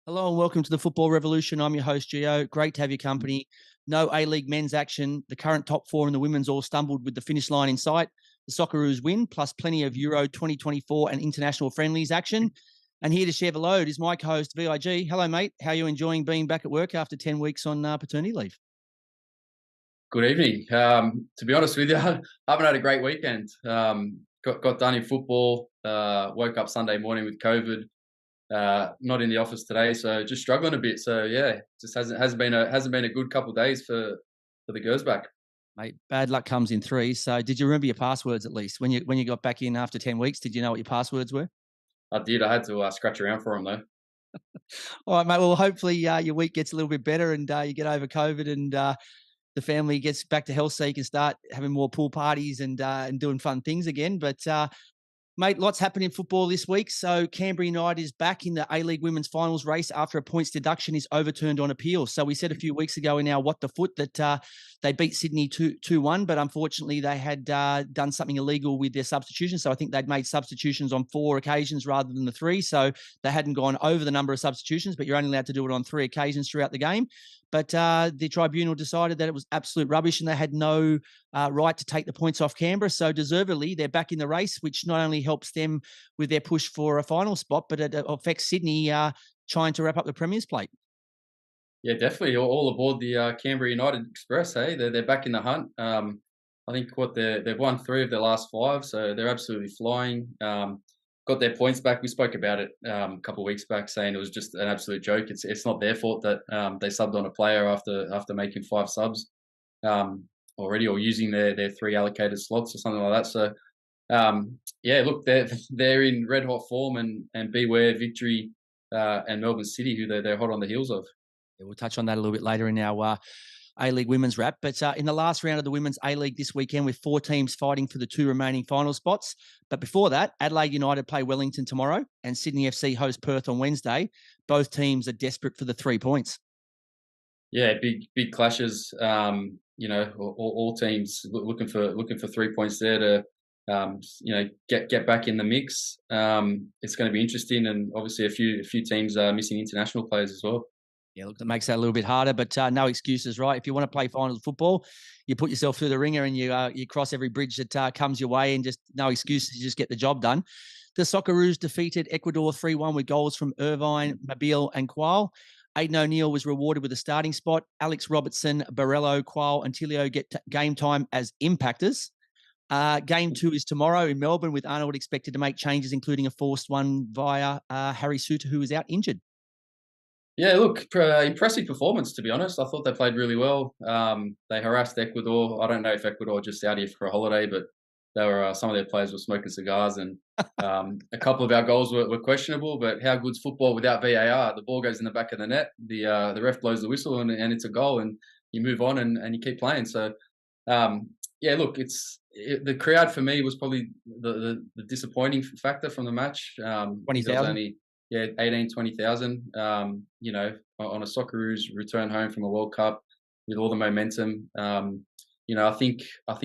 Hello and welcome to the Football Revolution. I'm your host, Gio. Great to have your company. No A-League men's action. The current top four and the women's all stumbled with the finish line in sight. The Socceroos win, plus plenty of Euro 2024 and international friendlies action. And here to share the load is my co-host, VIG. Hello, mate. How are you enjoying being back at work after 10 weeks on paternity leave? Good evening. To be honest with you, I haven't had a great weekend. Got done in football. Woke up Sunday morning with COVID. Not in the office today, so just struggling a bit. So yeah, just hasn't been a good couple of days for the girls back. Mate, bad luck comes in threes. So did you remember your passwords at least? When you got back in after 10 weeks, did you know what your passwords were? I did. I had to scratch around for them though. All right, mate. Well, hopefully your week gets a little bit better and you get over COVID and the family gets back to health so you can start having more pool parties and doing fun things again. But mate, lots happened in football this week. So Canberra United is back in the A-League women's finals race after a points deduction is overturned on appeal. So we said a few weeks ago in our What the Foot that they beat Sydney 2-1, but unfortunately they had done something illegal with their substitutions. So I think they'd made substitutions on 4 occasions rather than the 3. So they hadn't gone over the number of substitutions, but you're only allowed to do it on 3 occasions throughout the game. But the tribunal decided that it was absolute rubbish and they had no right to take the points off Canberra. So deservedly, they're back in the race, which not only helps them with their push for a final spot, but it affects Sydney trying to wrap up the Premier's plate. Yeah, definitely. All aboard the Canberra United Express. Hey, they're back in the hunt. I think they've won 3 of their last 5, so they're absolutely flying. Got their points back. We spoke about it a couple of weeks back, saying it was just an absolute joke. It's not their fault that they subbed on a player after making 5 subs already, or using their 3 allocated slots or something like that. So yeah, look, they're in red hot form, and beware Victory and Melbourne City, who they're hot on the heels of. Yeah, we'll touch on that a little bit later in our A-League women's wrap. But in the last round of the women's A-League this weekend, with 4 teams fighting for the 2 remaining final spots. But before that, Adelaide United play Wellington tomorrow and Sydney FC host Perth on Wednesday. Both teams are desperate for the 3 points. Yeah, big clashes. All teams looking for 3 points there to get back in the mix. It's going to be interesting, and obviously a few teams are missing international players as well. Yeah, look, that makes that a little bit harder, but no excuses, right? If you want to play finals football, you put yourself through the ringer and you cross every bridge that comes your way, and just no excuses. You just get the job done. The Socceroos defeated Ecuador 3-1 with goals from Irvine, Mabille, and Qual. Aidan O'Neill was rewarded with a starting spot. Alex Robertson, Barello, Qual, and Tilio get game time as impactors. Game 2 is tomorrow in Melbourne, with Arnold expected to make changes, including a forced one via Harry Suter, who is out injured. Yeah, look, impressive performance, to be honest. I thought they played really well. They harassed Ecuador. I don't know if Ecuador just out here for a holiday, but some of their players were smoking cigars, and a couple of our goals were questionable. But how good's football without VAR? The ball goes in the back of the net, the ref blows the whistle, and it's a goal, and you move on and you keep playing. So yeah, look, the crowd for me was probably the disappointing factor from the match. 20,000. Yeah, 18, 20,000, on a Socceroos return home from a World Cup with all the momentum. I think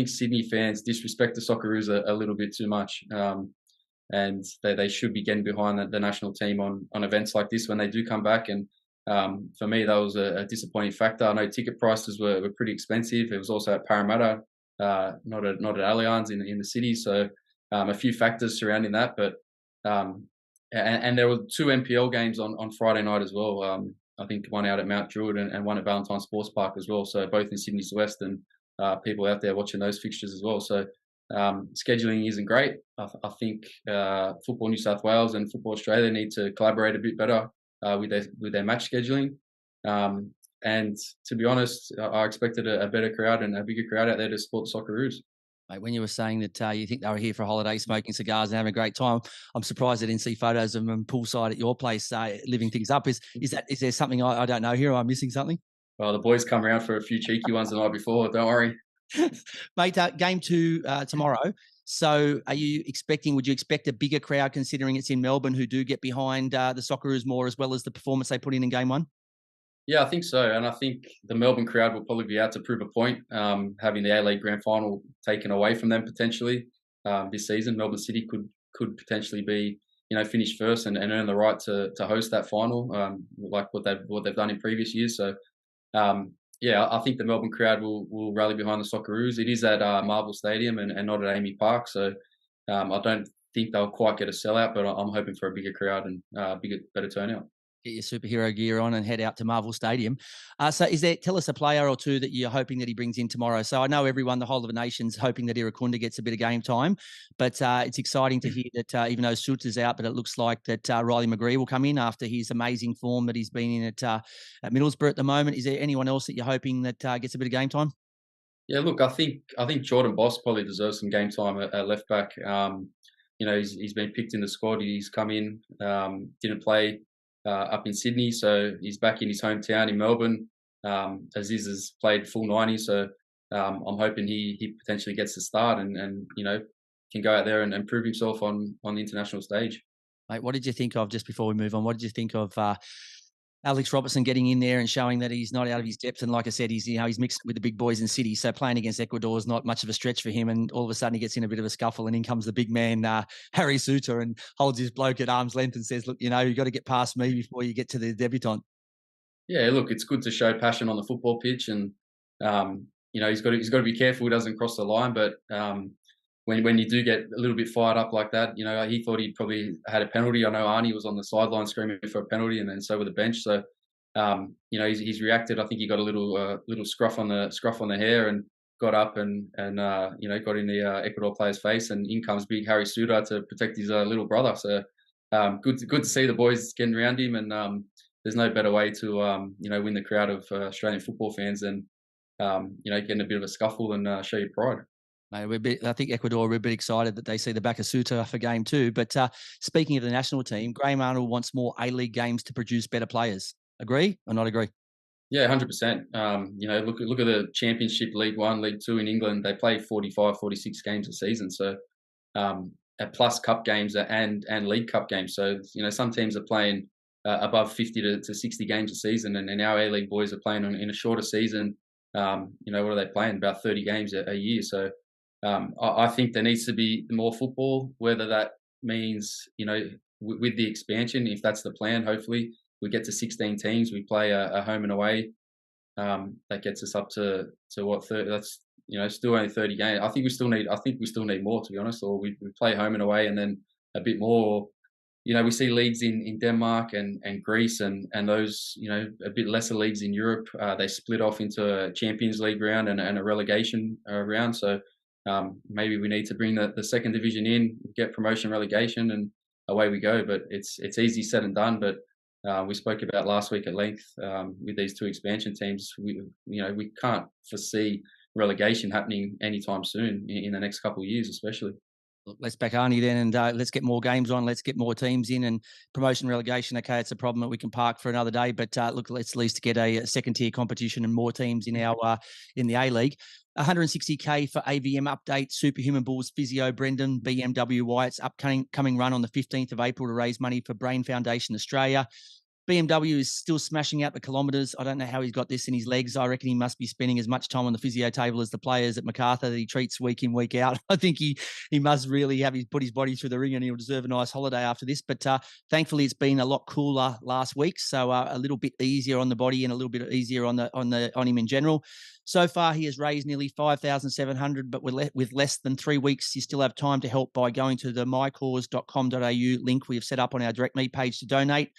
Sydney fans disrespect the Socceroos a little bit too much. And they should be getting behind the national team on events like this when they do come back. And for me, that was a disappointing factor. I know ticket prices were pretty expensive. It was also at Parramatta, not at Allianz in the city. So a few factors surrounding that, but and there were 2 NPL games on Friday night as well. I think one out at Mount Druitt and one at Valentine Sports Park as well. So both in Sydney's West, and people out there watching those fixtures as well. So scheduling isn't great. I think Football New South Wales and Football Australia need to collaborate a bit better with their match scheduling. And to be honest, I expected a better crowd and a bigger crowd out there to support the Socceroos. Mate, when you were saying that you think they were here for a holiday, smoking cigars and having a great time, I'm surprised I didn't see photos of them poolside at your place, living things up. Is there something I don't know here? Am I missing something? Well, the boys come around for a few cheeky ones the night before. Don't worry, mate. Game 2 tomorrow. So, would you expect a bigger crowd considering it's in Melbourne, who do get behind the Socceroos more, as well as the performance they put in game 1? Yeah, I think so, and I think the Melbourne crowd will probably be out to prove a point, having the A-League Grand Final taken away from them potentially this season. Melbourne City could potentially be finish first and earn the right to host that final, like what they've done in previous years. So yeah, I think the Melbourne crowd will rally behind the Socceroos. It is at Marvel Stadium and not at Amy Park, so I don't think they'll quite get a sellout, but I'm hoping for a bigger crowd and better turnout. Get your superhero gear on and head out to Marvel Stadium. So tell us a player or two that you're hoping that he brings in tomorrow. So I know everyone, the whole of the nation's hoping that Irakunda gets a bit of game time, but it's exciting to hear that even though Souta's out, but it looks like that Riley McGree will come in after his amazing form that he's been in at Middlesbrough at the moment. Is there anyone else that you're hoping that gets a bit of game time? Yeah, look, I think Jordan Boss probably deserves some game time at left back. He's been picked in the squad. He's come in, didn't play up in Sydney, so he's back in his hometown in Melbourne. Aziz has played full 90, so I'm hoping he potentially gets the start and can go out there and prove himself on the international stage. Mate, what did you think of, just before we move on, what did you think of Alex Robertson getting in there and showing that he's not out of his depth? And like I said, he's mixed with the big boys in City, so playing against Ecuador is not much of a stretch for him. And all of a sudden he gets in a bit of a scuffle, and in comes the big man, Harry Souter, and holds his bloke at arm's length and says, look, you've got to get past me before you get to the debutant. Yeah, look, it's good to show passion on the football pitch, and he's got to be careful he doesn't cross the line. But when you do get a little bit fired up like that, he thought he probably had a penalty. I know Arnie was on the sideline screaming for a penalty, and then so were the bench. So he's reacted. I think he got a little scruff on the hair and got up and got in the Ecuador player's face, and in comes big Harry Souter to protect his little brother. So good to see the boys getting around him, and there's no better way to win the crowd of Australian football fans than getting a bit of a scuffle and show your pride. I think Ecuador are a bit excited that they see the back of Souter for game 2. But speaking of the national team, Graham Arnold wants more A-League games to produce better players. Agree or not agree? Yeah, 100%. Look at the Championship, League One, League Two in England. They play 45, 46 games a season. So plus cup games and League Cup games. So some teams are playing above 50 to 60 games a season, and our A-League boys are playing in a shorter season. What are they playing? About 30 games a year. So I think there needs to be more football, whether that means, with the expansion, if that's the plan, hopefully we get to 16 teams, we play a home and away. That gets us up to what, 30, that's, still only 30 games. I think we still need more, to be honest, or we play home and away and then a bit more. We see leagues in Denmark and Greece and those, a bit lesser leagues in Europe. They split off into a Champions League round and a relegation round. So maybe we need to bring the second division in, get promotion, relegation, and away we go. But it's easy said and done. But we spoke about last week at length with these two expansion teams. We can't foresee relegation happening anytime soon in the next couple of years, especially. Let's back Arnie then, and let's get more games on. Let's get more teams in, and promotion, relegation. Okay, it's a problem that we can park for another day. But look, let's at least get a second tier competition and more teams in our in the A League. 160K for AVM update. Superhuman Bulls physio Brendan, BMW Wyatt's upcoming run on the 15th of April to raise money for Brain Foundation Australia. BMW is still smashing out the kilometres. I don't know how he's got this in his legs. I reckon he must be spending as much time on the physio table as the players at Macarthur that he treats week in, week out. I think he must really put his body through the ring, and he'll deserve a nice holiday after this. But thankfully, it's been a lot cooler last week, so a little bit easier on the body and a little bit easier on him in general. So far, he has raised nearly 5,700, but with less than 3 weeks, you still have time to help by going to the mycause.com.au link we have set up on our Direct Me page to donate.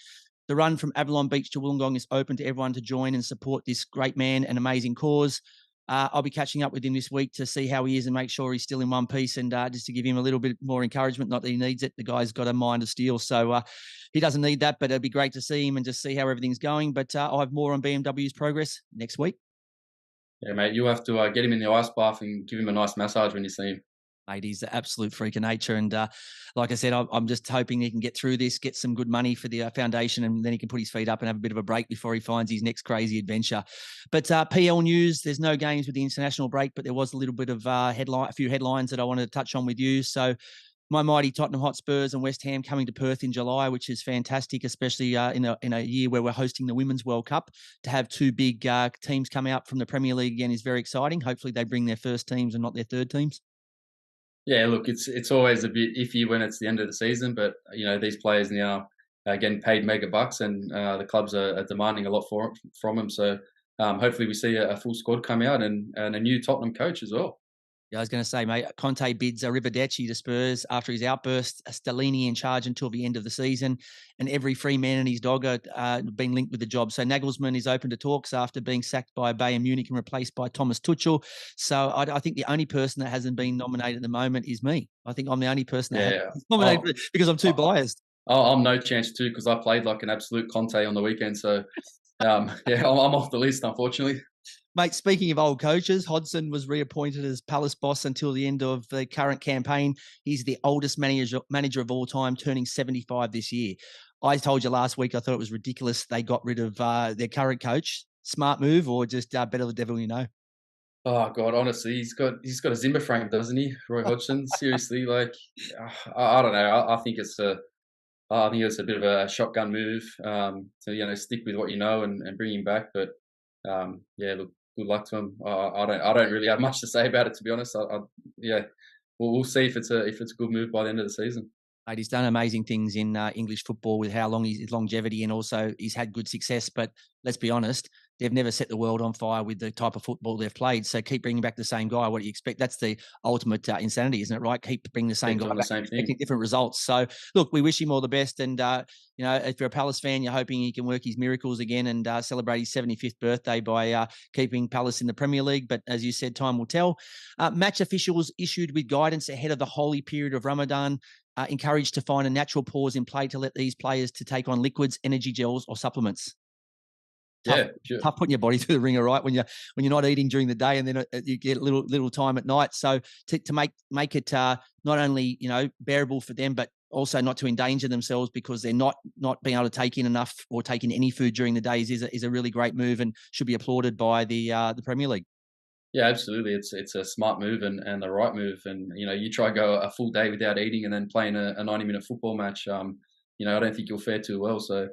The run from Avalon Beach to Wollongong is open to everyone to join and support this great man and amazing cause. I'll be catching up with him this week to see how he is and make sure he's still in one piece, and just to give him a little bit more encouragement. Not that he needs it. The guy's got a mind of steel, so he doesn't need that, but it'd be great to see him and just see how everything's going. But I'll have more on BMW's progress next week. Yeah, mate, you'll have to get him in the ice bath and give him a nice massage when you see him. Mate, he's an absolute freak of nature. And like I said, I'm just hoping he can get through this, get some good money for the foundation, and then he can put his feet up and have a bit of a break before he finds his next crazy adventure. But PL news, there's no games with the international break, but there was a little bit of a few headlines that I wanted to touch on with you. So my mighty Tottenham Hotspurs and West Ham coming to Perth in July, which is fantastic, especially in a year where we're hosting the Women's World Cup. To have two big teams come out from the Premier League again is very exciting. Hopefully they bring their first teams and not their third teams. Yeah, look, it's always a bit iffy when it's the end of the season, but these players now are getting paid mega bucks, and the clubs are demanding a lot from them. So hopefully we see a full squad come out and a new Tottenham coach as well. Yeah, I was going to say, mate, Conte bids Arrivederci to Spurs after his outburst. Stellini in charge until the end of the season, and every free man and his dog are being linked with the job. So Nagelsmann is open to talks after being sacked by Bayern Munich and replaced by Thomas Tuchel. So I think the only person that hasn't been nominated at the moment is me. I think I'm the only person that hasn't Yeah, been nominated because I'm too biased. I'm no chance too because I played like an absolute Conte on the weekend. So yeah, I'm off the list unfortunately. Mate, speaking of old coaches, Hodgson was reappointed as Palace boss until the end of the current campaign. He's the oldest manager of all time, turning 75 this year. I told you last week I thought it was ridiculous they got rid of their current coach. Smart move or just better the devil you know? Oh God, honestly, he's got a Zimmer frame, doesn't he, Roy Hodgson? Seriously, like I don't know. I think it's a bit of a shotgun move to stick with what you know and bring him back. But yeah, look, good luck to him. I don't really have much to say about it, to be honest. Yeah, we'll see if it's a good move by the end of the season. Mate, he's done amazing things in English football with how long his longevity, and also he's had good success. But let's be honest, they've never set the world on fire with the type of football they've played. So keep bringing back the same guy. What do you expect? That's the ultimate insanity, isn't it? Right? Keep bringing the same guy Doing back, the same expecting thing. different results. So look, we wish him all the best. And if you're a Palace fan, you're hoping he can work his miracles again and celebrate his 75th birthday by keeping Palace in the Premier League. But as you said, time will tell. Match officials issued with guidance ahead of the holy period of Ramadan. Encouraged to find a natural pause in play to let these players to take on liquids, energy gels, or supplements. Yeah, sure. Tough putting your body through the ringer, right? When you're not eating during the day, and then you get little time at night. So to make it not only bearable for them, but also not to endanger themselves because they're not being able to take in enough or take in any food during the days is a really great move and should be applauded by the Premier League. Yeah, absolutely. It's a smart move and the right move. And you try to go a full day without eating and then playing a 90-minute football match. I don't think you'll fare too well. So,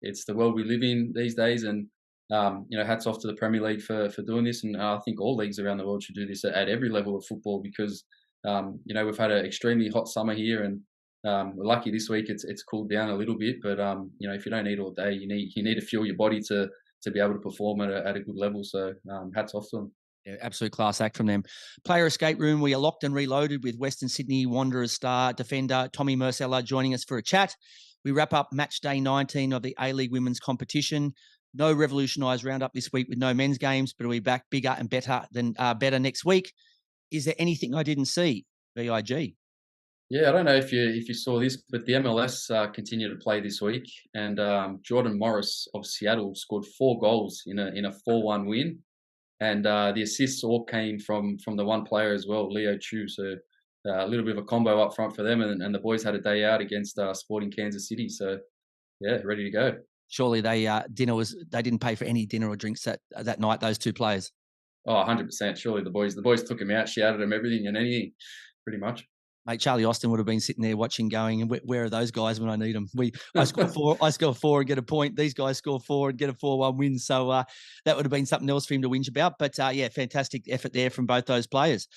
it's the world we live in these days. And hats off to the Premier League for doing this. And I think all leagues around the world should do this at every level of football because we've had an extremely hot summer here, and we're lucky this week it's cooled down a little bit. But if you don't eat all day, you need to fuel your body to be able to perform at a good level. So hats off to them. Yeah, absolute class act from them. Player escape room. We are locked and reloaded with Western Sydney Wanderers star defender Tomi Mrcela joining us for a chat. We wrap up match day 19 of the A-League women's competition. No revolutionised roundup this week with no men's games, but we'll be back bigger and better next week. Is there anything I didn't see? VIG. Yeah, I don't know if you saw this, but the MLS continue to play this week, and Jordan Morris of Seattle scored 4 goals in a 4-1 win, and the assists all came from the one player as well, Leo Chu. So a little bit of a combo up front for them, and the boys had a day out against Sporting Kansas City. So yeah, ready to go. Surely they didn't pay for any dinner or drinks that night. Those two players. Oh, 100%. Surely the boys took him out, shouted him everything and anything, pretty much. Mate, Charlie Austin would have been sitting there watching, going, and where are those guys when I need them? I score 4 and get a point. These guys score 4 and get a 4-1 win. So that would have been something else for him to whinge about. But yeah, fantastic effort there from both those players.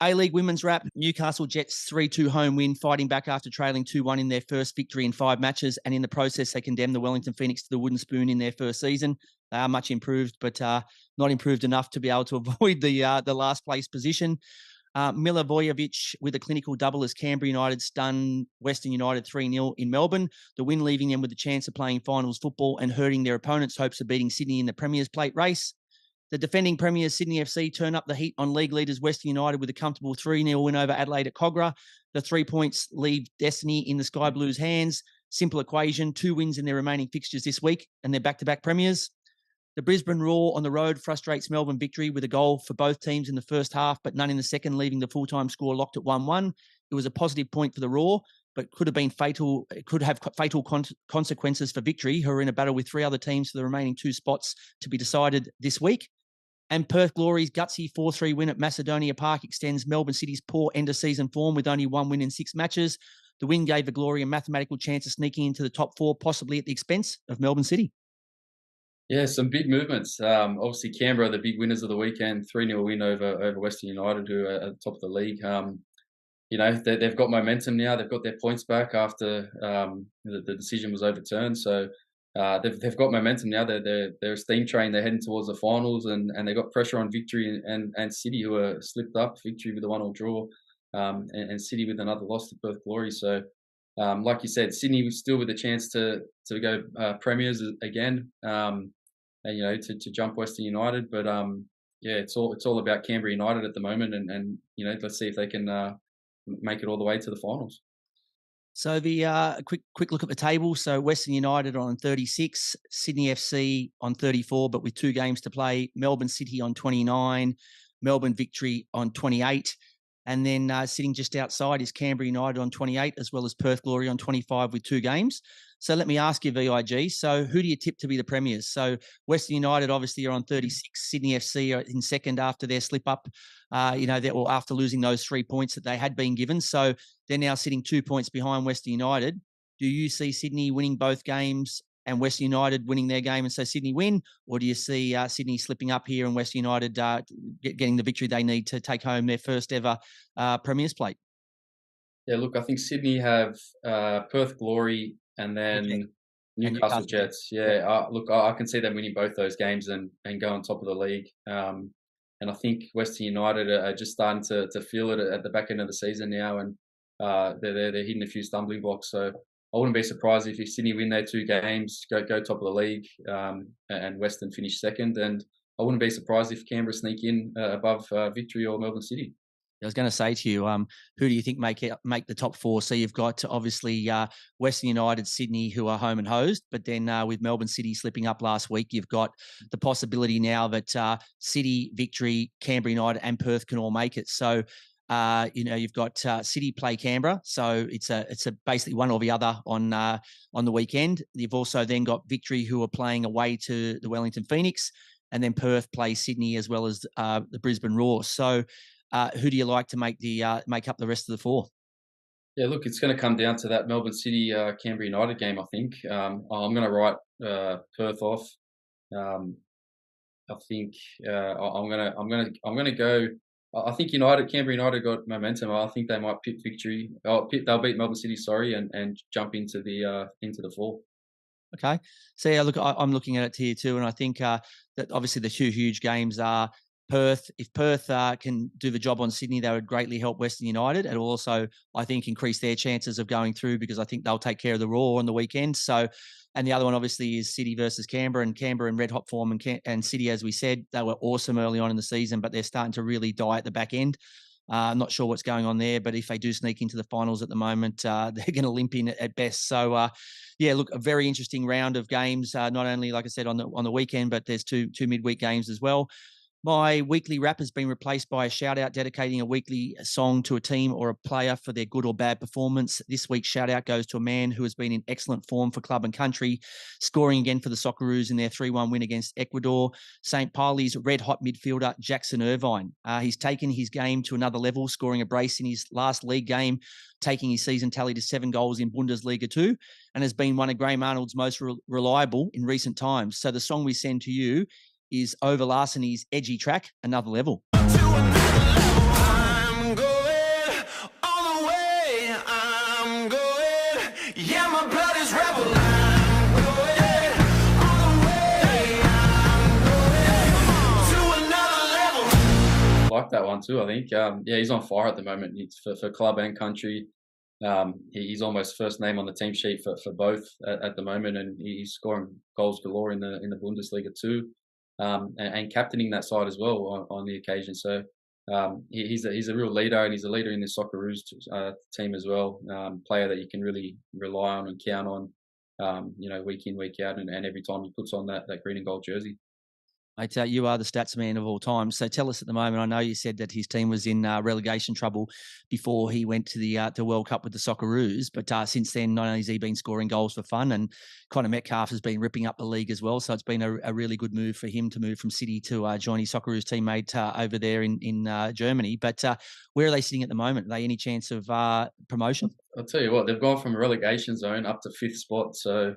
A-League women's wrap, Newcastle Jets 3-2 home win, fighting back after trailing 2-1 in their first victory in 5 matches. And in the process, they condemned the Wellington Phoenix to the wooden spoon in their first season. They are much improved, but not improved enough to be able to avoid the last place position. Milivojevic with a clinical double as Canberra United stun Western United 3-0 in Melbourne. The win leaving them with the chance of playing finals football and hurting their opponents' hopes of beating Sydney in the Premier's Plate race. The defending Premiers Sydney FC turn up the heat on league leaders Western United with a comfortable 3-0 win over Adelaide at Cogra. The 3 points leave destiny in the Sky Blues' hands. Simple equation, 2 wins in their remaining fixtures this week, and they're back-to-back premiers. The Brisbane Roar on the road frustrates Melbourne Victory with a goal for both teams in the first half, but none in the second, leaving the full-time score locked at 1-1. It was a positive point for the Roar, but could have fatal consequences for Victory, who are in a battle with 3 other teams for the remaining 2 spots to be decided this week. And Perth Glory's gutsy 4-3 win at Macedonia Park extends Melbourne City's poor end-of-season form with only 1 win in 6 matches. The win gave the Glory a mathematical chance of sneaking into the top 4, possibly at the expense of Melbourne City. Yeah, some big movements. Obviously, Canberra, the big winners of the weekend, 3-0 win over Western United, who are at the top of the league. They've got momentum now. They've got their points back after the decision was overturned. So they've got momentum now. They're a steam train. They're heading towards the finals, and they got pressure on Victory and City, who are slipped up. Victory with a 1-1 draw, and City with another loss to Perth Glory. So, like you said, Sydney was still with a chance to go premiers again. And, to jump Western United, but yeah, it's all about Canberra United at the moment, and let's see if they can make it all the way to the finals. So the quick look at the table. So Western United on 36, Sydney FC on 34, but with 2 games to play. Melbourne City on 29, Melbourne Victory on 28. And then sitting just outside is Canberra United on 28, as well as Perth Glory on 25 with 2 games. So let me ask you, VIG, so who do you tip to be the premiers? So Western United obviously are on 36, Sydney FC are in second after their slip up, after losing those 3 points that they had been given. So they're now sitting 2 points behind Western United. Do you see Sydney winning both games and Western United winning their game and so Sydney win? Or do you see Sydney slipping up here and Western United getting the victory they need to take home their first ever Premier's plate? Yeah, look, I think Sydney have Perth Glory and then Newcastle Jets. Yeah, look, I can see them winning both those games and go on top of the league. And I think Western United are just starting to feel it at the back end of the season now, and they're hitting a few stumbling blocks. So I wouldn't be surprised if Sydney win their 2 games, go top of the league, and Western finish second. And I wouldn't be surprised if Canberra sneak in above Victory or Melbourne City. I was going to say to you, who do you think make the top 4? So you've got obviously Western United, Sydney, who are home and hosed, but then with Melbourne City slipping up last week, you've got the possibility now that City, Victory, Canberra United, and Perth can all make it. So you've got City play Canberra, so it's a basically one or the other on the weekend. You've also then got Victory, who are playing away to the Wellington Phoenix, and then Perth play Sydney as well as the Brisbane Roar. So who do you like to make up the rest of the 4? Yeah, look, it's going to come down to that Melbourne City Canberra United game. I think I'm going to write Perth off. I think I'm going to go. I think Canberra United got momentum. I think they might pit Victory. They'll beat Melbourne City, sorry, and jump into the 4. Okay. So yeah, look, I'm looking at it here too, and I think that obviously the 2 huge games are Perth. If Perth can do the job on Sydney, that would greatly help Western United. It will also, I think, increase their chances of going through, because I think they'll take care of the Raw on the weekend. So, and the other one obviously is City versus Canberra, and Canberra in red hot form, and City, as we said, they were awesome early on in the season, but they're starting to really die at the back end. I'm not sure what's going on there, but if they do sneak into the finals at the moment, they're going to limp in at best. So, yeah, look, a very interesting round of games. Not only, like I said, on the weekend, but there's two midweek games as well. My weekly wrap has been replaced by a shout out dedicating a weekly song to a team or a player for their good or bad performance. This week's shout out goes to a man who has been in excellent form for club and country, scoring again for the Socceroos in their 3-1 win against Ecuador. St. Pauli's red hot midfielder, Jackson Irvine. He's taken his game to another level, scoring a brace in his last league game, taking his season tally to 7 goals in Bundesliga 2, and has been one of Graham Arnold's most reliable in recent times. So the song we send to you is Over Larseny's edgy track, Another Level. I'm going all the way. I'm going. Yeah, my blood is rebel. I'm going all the way. I'm going to another level. Like that one too, I think. Yeah, he's on fire at the moment. It's for club and country. He's almost first name on the team sheet for both at the moment, and he's scoring goals galore in the Bundesliga too. And captaining that side as well on the occasion. So he's a real leader, and he's a leader in the Socceroos team as well. Player that you can really rely on and count on, week in, week out, and every time he puts on that green and gold jersey. Mate, you are the stats man of all time. So tell us at the moment, I know you said that his team was in relegation trouble before he went to the World Cup with the Socceroos, but since then, not only has he been scoring goals for fun, and Connor Metcalf has been ripping up the league as well. So it's been a really good move for him to move from City to join his Socceroos teammate over there in Germany. But where are they sitting at the moment? Are they any chance of promotion? I'll tell you what, they've gone from a relegation zone up to 5th spot. So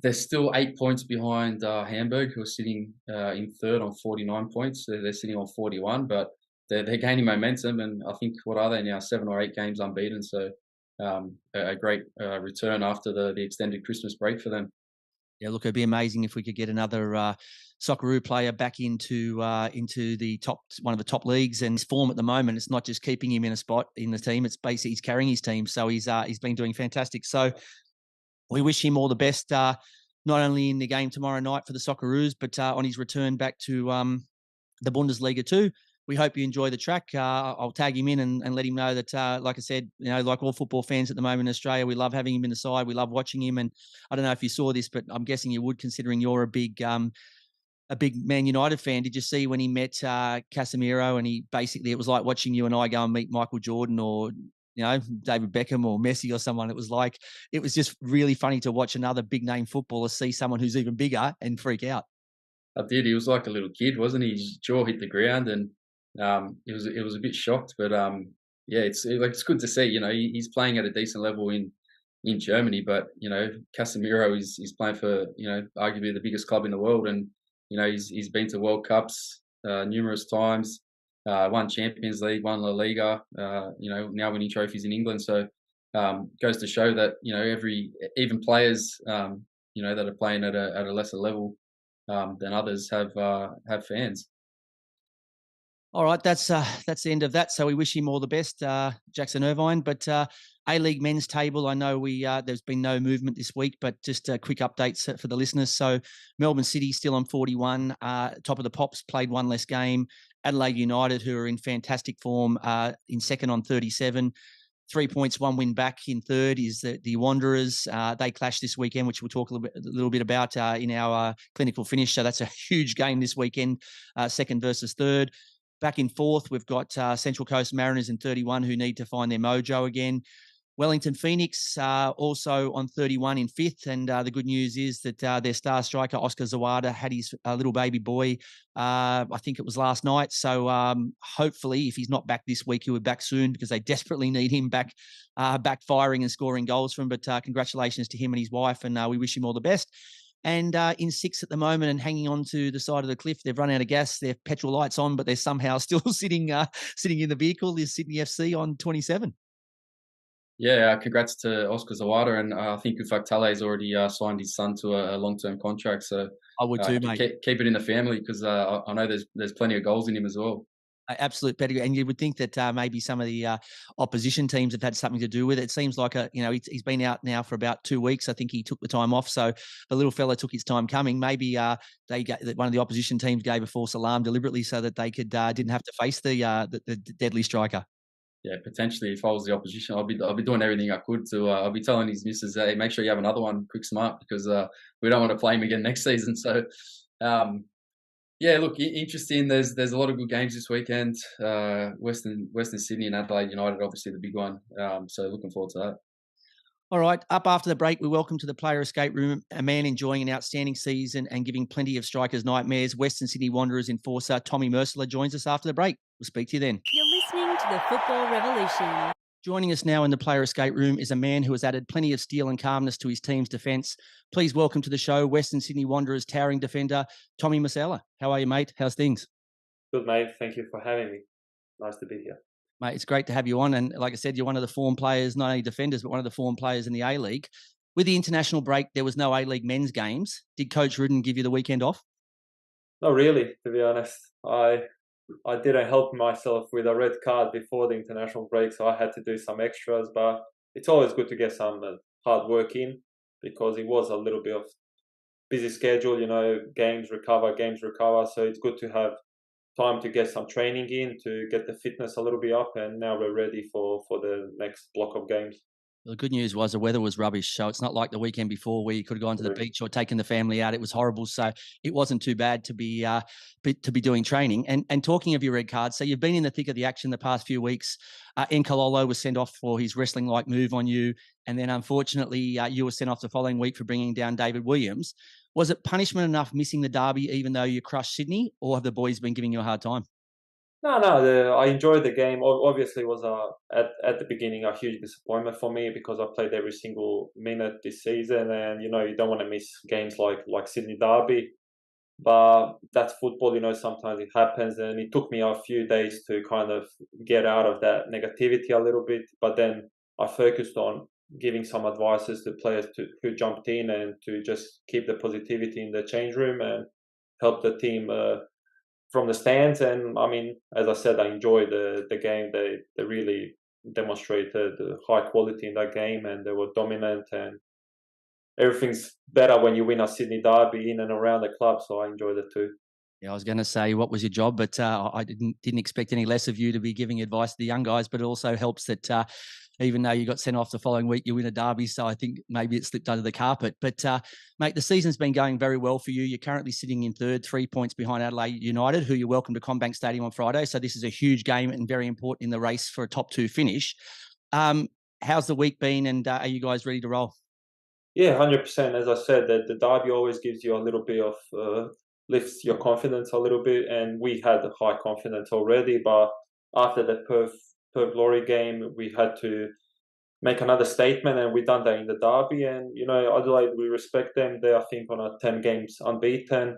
they're still 8 points behind Hamburg, who are sitting in third on 49 points. They're sitting on 41, but they're gaining momentum. And I think, what are they now? 7 or 8 games unbeaten. So a great return after the extended Christmas break for them. Yeah, look, it'd be amazing if we could get another Socceroo player back into the top, one of the top leagues. And his form at the moment, it's not just keeping him in a spot in the team; it's basically he's carrying his team. So he's been doing fantastic. So we wish him all the best, not only in the game tomorrow night for the Socceroos, but on his return back to the Bundesliga too. We hope you enjoy the track. I'll tag him in and let him know that, like I said, like all football fans at the moment in Australia, we love having him in the side. We love watching him. And I don't know if you saw this, but I'm guessing you would, considering you're a big Man United fan. Did you see when he met Casemiro, and it was like watching you and I go and meet Michael Jordan or David Beckham or Messi or someone. It was just really funny to watch another big name footballer see someone who's even bigger and freak out. I did. He was like a little kid, wasn't he? His jaw hit the ground, and it was a bit shocked. But yeah, it's good to see. He's playing at a decent level in Germany, but Casemiro is playing for arguably the biggest club in the world, and he's been to World Cups numerous times. Won Champions League, won La Liga, now winning trophies in England. So goes to show that even players that are playing at a lesser level than others have fans. All right, that's the end of that. So we wish him all the best, Jackson Irvine. But A-League men's table, I know there's been no movement this week, but just quick updates for the listeners. So Melbourne City still on 41, top of the Pops, played one less game. Adelaide United, who are in fantastic form, in second on 37. 3 points, 1 win back. In third is the Wanderers. They clash this weekend, which we'll talk a little bit about in our clinical finish. So that's a huge game this weekend, second versus third. Back in fourth, we've got Central Coast Mariners in 31, who need to find their mojo again. Wellington Phoenix also on 31 in fifth. And the good news is that their star striker, Oscar Zawada, had his little baby boy, I think it was last night. So hopefully, if he's not back this week, he'll be back soon, because they desperately need him back firing and scoring goals for him. But congratulations to him and his wife, and we wish him all the best. And in sixth at the moment and hanging on to the side of the cliff. They've run out of gas. Their petrol lights on, but they're somehow still sitting in the vehicle. Is Sydney FC on 27. Yeah, congrats to Oscar Zawada, and I think Ufak has already signed his son to a long-term contract. So I would too, mate. Keep it in the family, because I know there's plenty of goals in him as well. Absolute pedigree, and you would think that maybe some of the opposition teams have had something to do with it. It seems like he's been out now for about 2 weeks. I think he took the time off, so the little fella took his time coming. Maybe one of the opposition teams gave a false alarm deliberately so that they didn't have to face the deadly striker. Yeah, potentially. If I was the opposition, I'll be doing everything I could to. I'll be telling his missus, "Hey, make sure you have another one, quick, smart, because we don't want to play him again next season." So. Yeah, look, interesting. There's a lot of good games this weekend. Western Sydney and Adelaide United, obviously the big one. So looking forward to that. All right, up after the break, we welcome to the player escape room a man enjoying an outstanding season and giving plenty of strikers nightmares. Western Sydney Wanderers enforcer Tomi Mrcela joins us after the break. We'll speak to you then. You're listening to the Football Revolution. Joining us now in the player escape room is a man who has added plenty of steel and calmness to his team's defence. Please welcome to the show Western Sydney Wanderers towering defender, Tomi Mrcela. How are you, mate? How's things? Good, mate. Thank you for having me. Nice to be here. Mate, it's great to have you on. And like I said, you're one of the form players, not only defenders, but one of the form players in the A-League. With the international break, there was no A-League men's games. Did Coach Rudden give you the weekend off? Not really, to be honest. I didn't help myself with a red card before the international break, so I had to do some extras. But it's always good to get some hard work in, because it was a little bit of busy schedule, games recover. So it's good to have time to get some training in, to get the fitness a little bit up, and now we're ready for the next block of games. Well, the good news was the weather was rubbish, so it's not like the weekend before where you could have gone to the beach or taken the family out. It was horrible, so it wasn't too bad to be doing training. And talking of your red card, so you've been in the thick of the action the past few weeks. Nkalolo was sent off for his wrestling-like move on you, and then unfortunately you were sent off the following week for bringing down David Williams. Was it punishment enough missing the derby, even though you crushed Sydney, or have the boys been giving you a hard time? No. I enjoyed the game. Obviously, it was at the beginning a huge disappointment for me because I played every single minute this season, and you don't want to miss games like Sydney Derby. But that's football, sometimes it happens, and it took me a few days to kind of get out of that negativity a little bit. But then I focused on giving some advices to players who jumped in and to just keep the positivity in the change room and help the team from the stands. And I mean, as I said, I enjoyed the game. They really demonstrated high quality in that game, and they were dominant, and everything's better when you win a Sydney Derby in and around the club, so I enjoyed it too. Yeah, I was going to say, what was your job? But I didn't expect any less of you to be giving advice to the young guys. But it also helps that even though you got sent off the following week, you win a derby. So I think maybe it slipped under the carpet. But mate, the season's been going very well for you. You're currently sitting in third, 3 points behind Adelaide United, who you're welcome to CommBank Stadium on Friday. So this is a huge game and very important in the race for a top 2 finish. How's the week been, and are you guys ready to roll? Yeah, 100%. As I said, the derby always gives you a little bit of lifts your confidence a little bit, and we had high confidence already. But after the Perth Glory game, we had to make another statement, and we done that in the derby. And Adelaide, we respect them. They, I think, on a 10 games unbeaten.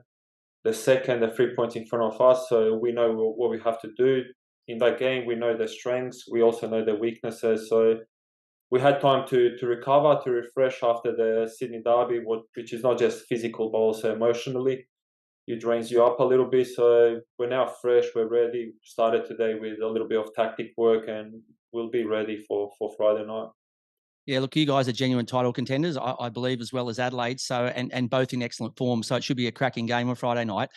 The second, they're 3 points in front of us, so we know what we have to do in that game. We know their strengths. We also know their weaknesses. So we had time to recover, to refresh after the Sydney Derby, which is not just physical but also emotionally. It drains you up a little bit. So we're now fresh. We're ready. Started today with a little bit of tactic work, and we'll be ready for Friday night. Yeah, look, you guys are genuine title contenders, I believe, as well as Adelaide. So and both in excellent form. So it should be a cracking game on Friday night.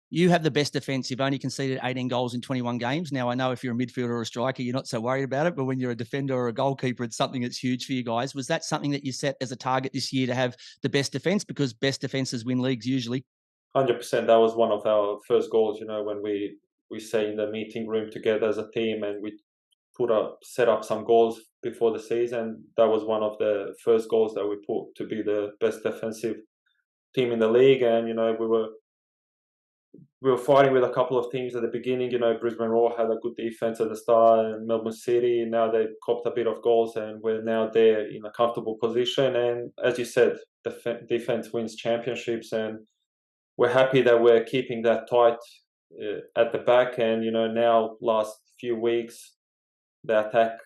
You have the best defence. You've only conceded 18 goals in 21 games. Now, I know if you're a midfielder or a striker, you're not so worried about it. But when you're a defender or a goalkeeper, it's something that's huge for you guys. Was that something that you set as a target this year, to have the best defence? Because best defences win leagues usually. 100%. That was one of our first goals, when we say in the meeting room together as a team, and we set up some goals before the season. That was one of the first goals that we put to be the best defensive team in the league. And we were fighting with a couple of teams at the beginning. Brisbane Roar had a good defense at the start, and Melbourne City, now they've copped a bit of goals, and we're now there in a comfortable position. And as you said, defense wins championships, and we're happy that we're keeping that tight at the back. And now last few weeks, the attack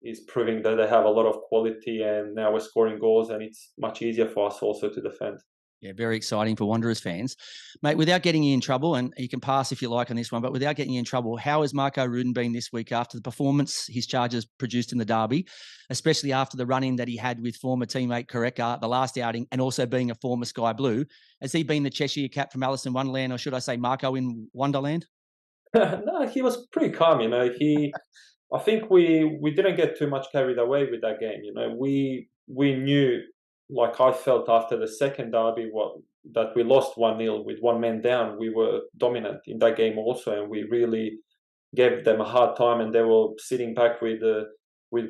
is proving that they have a lot of quality, and now we're scoring goals, and it's much easier for us also to defend. Yeah, very exciting for Wanderers fans. Mate, without getting you in trouble, and you can pass if you like on this one, but without getting you in trouble, how has Marco Ruden been this week after the performance his Chargers produced in the derby, especially after the run-in that he had with former teammate Koreka, the last outing, and also being a former Sky Blue? Has he been the Cheshire Cat from Alice in Wonderland, or should I say Marco in Wonderland? No, he was pretty calm, I think we didn't get too much carried away with that game. We knew, like I felt after the second derby, that we lost 1-0 with one man down. We were dominant in that game also, and we really gave them a hard time. And they were sitting back with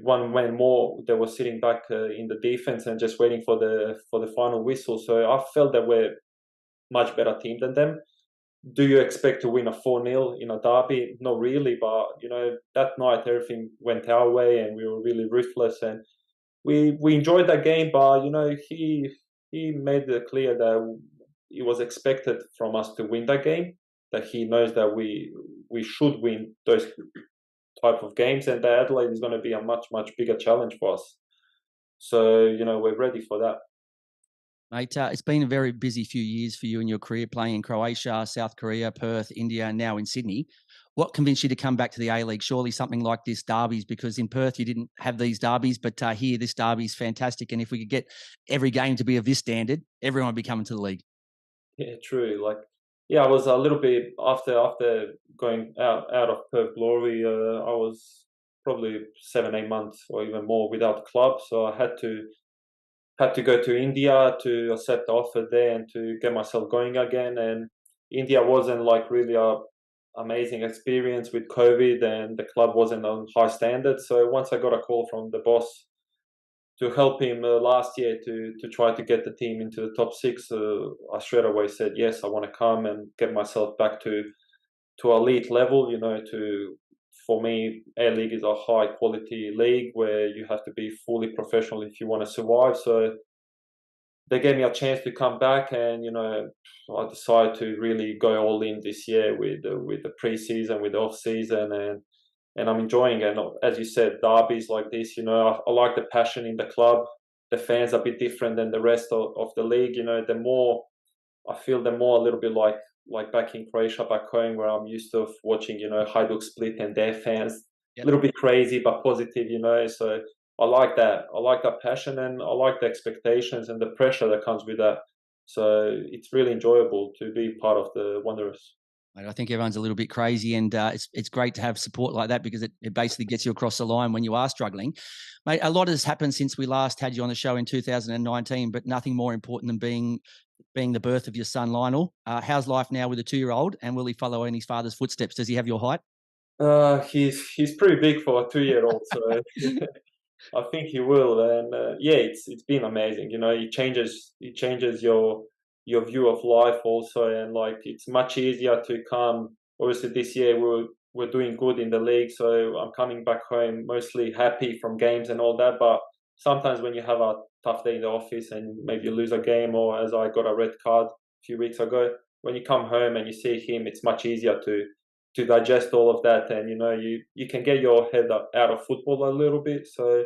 one man more. They were sitting back in the defense and just waiting for the final whistle. So I felt that we're much better team than them. Do you expect to win a 4-0 in a derby? Not really, but that night everything went our way, and we were really ruthless, and we enjoyed that game. But he made it clear that it was expected from us to win that game, that he knows that we should win those type of games, and that Adelaide is going to be a much bigger challenge for us. So we're ready for that. Mate, it's been a very busy few years for you in your career, playing in Croatia, South Korea, Perth, India, and now in Sydney. What convinced you to come back to the A-League? Surely something like this, derbies, because in Perth you didn't have these derbies, but here this derby is fantastic. And if we could get every game to be of this standard, everyone would be coming to the league. Yeah, true. I was a little bit after going out of Perth Glory. I was probably 7-8 months or even more without the club, so I had to go to India to accept the offer there and to get myself going again. And India wasn't really a amazing experience with COVID, and the club wasn't on high standards. So once I got a call from the boss to help him last year to try to get the team into the top 6, I straight away said yes, I want to come and get myself back to to elite level. For me, A-League is a high quality league where you have to be fully professional if you want to survive. So they gave me a chance to come back, and I decided to really go all in this year with the pre-season, with the off-season, and I'm enjoying it. And as you said, derbies like this, I like the passion in the club. The fans are a bit different than the rest of the league. I feel the more a little bit like back in Croatia, back home, where I'm used to watching, Hajduk Split and their fans. Yep. A little bit crazy but positive, so I like that. I like that passion, and I like the expectations and the pressure that comes with that. So it's really enjoyable to be part of the Wanderers. I think everyone's a little bit crazy, and it's great to have support like that, because it basically gets you across the line when you are struggling. Mate, a lot has happened since we last had you on the show in 2019, but nothing more important than being the birth of your son, Lionel. How's life now with a 2-year-old, and will he follow in his father's footsteps? Does he have your height? He's pretty big for a 2-year-old, so I think he will. And it's been amazing. It changes your view of life also, and it's much easier to come. Obviously, this year we're doing good in the league, so I'm coming back home mostly happy from games and all that. But sometimes when you have a tough day in the office and maybe you lose a game, or as I got a red card a few weeks ago, when you come home and you see him, it's much easier to digest all of that, and you can get your head out of football a little bit. So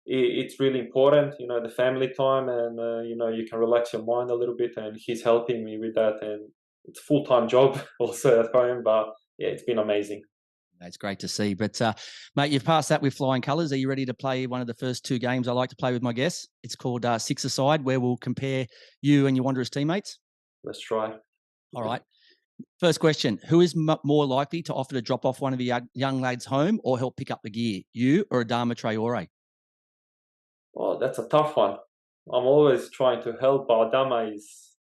it's really important, the family time, and you can relax your mind a little bit, and he's helping me with that, and it's a full-time job also at home, but it's been amazing. It's great to see. But mate, you've passed that with flying colours. Are you ready to play one of the first 2 games I like to play with my guests? It's called Six-a-Side, where we'll compare you and your Wanderers teammates. Let's try. All right. First question: who is more likely to offer to drop off one of your young lads home or help pick up the gear, you or Adama Traore? Well, that's a tough one. I'm always trying to help, but Adama is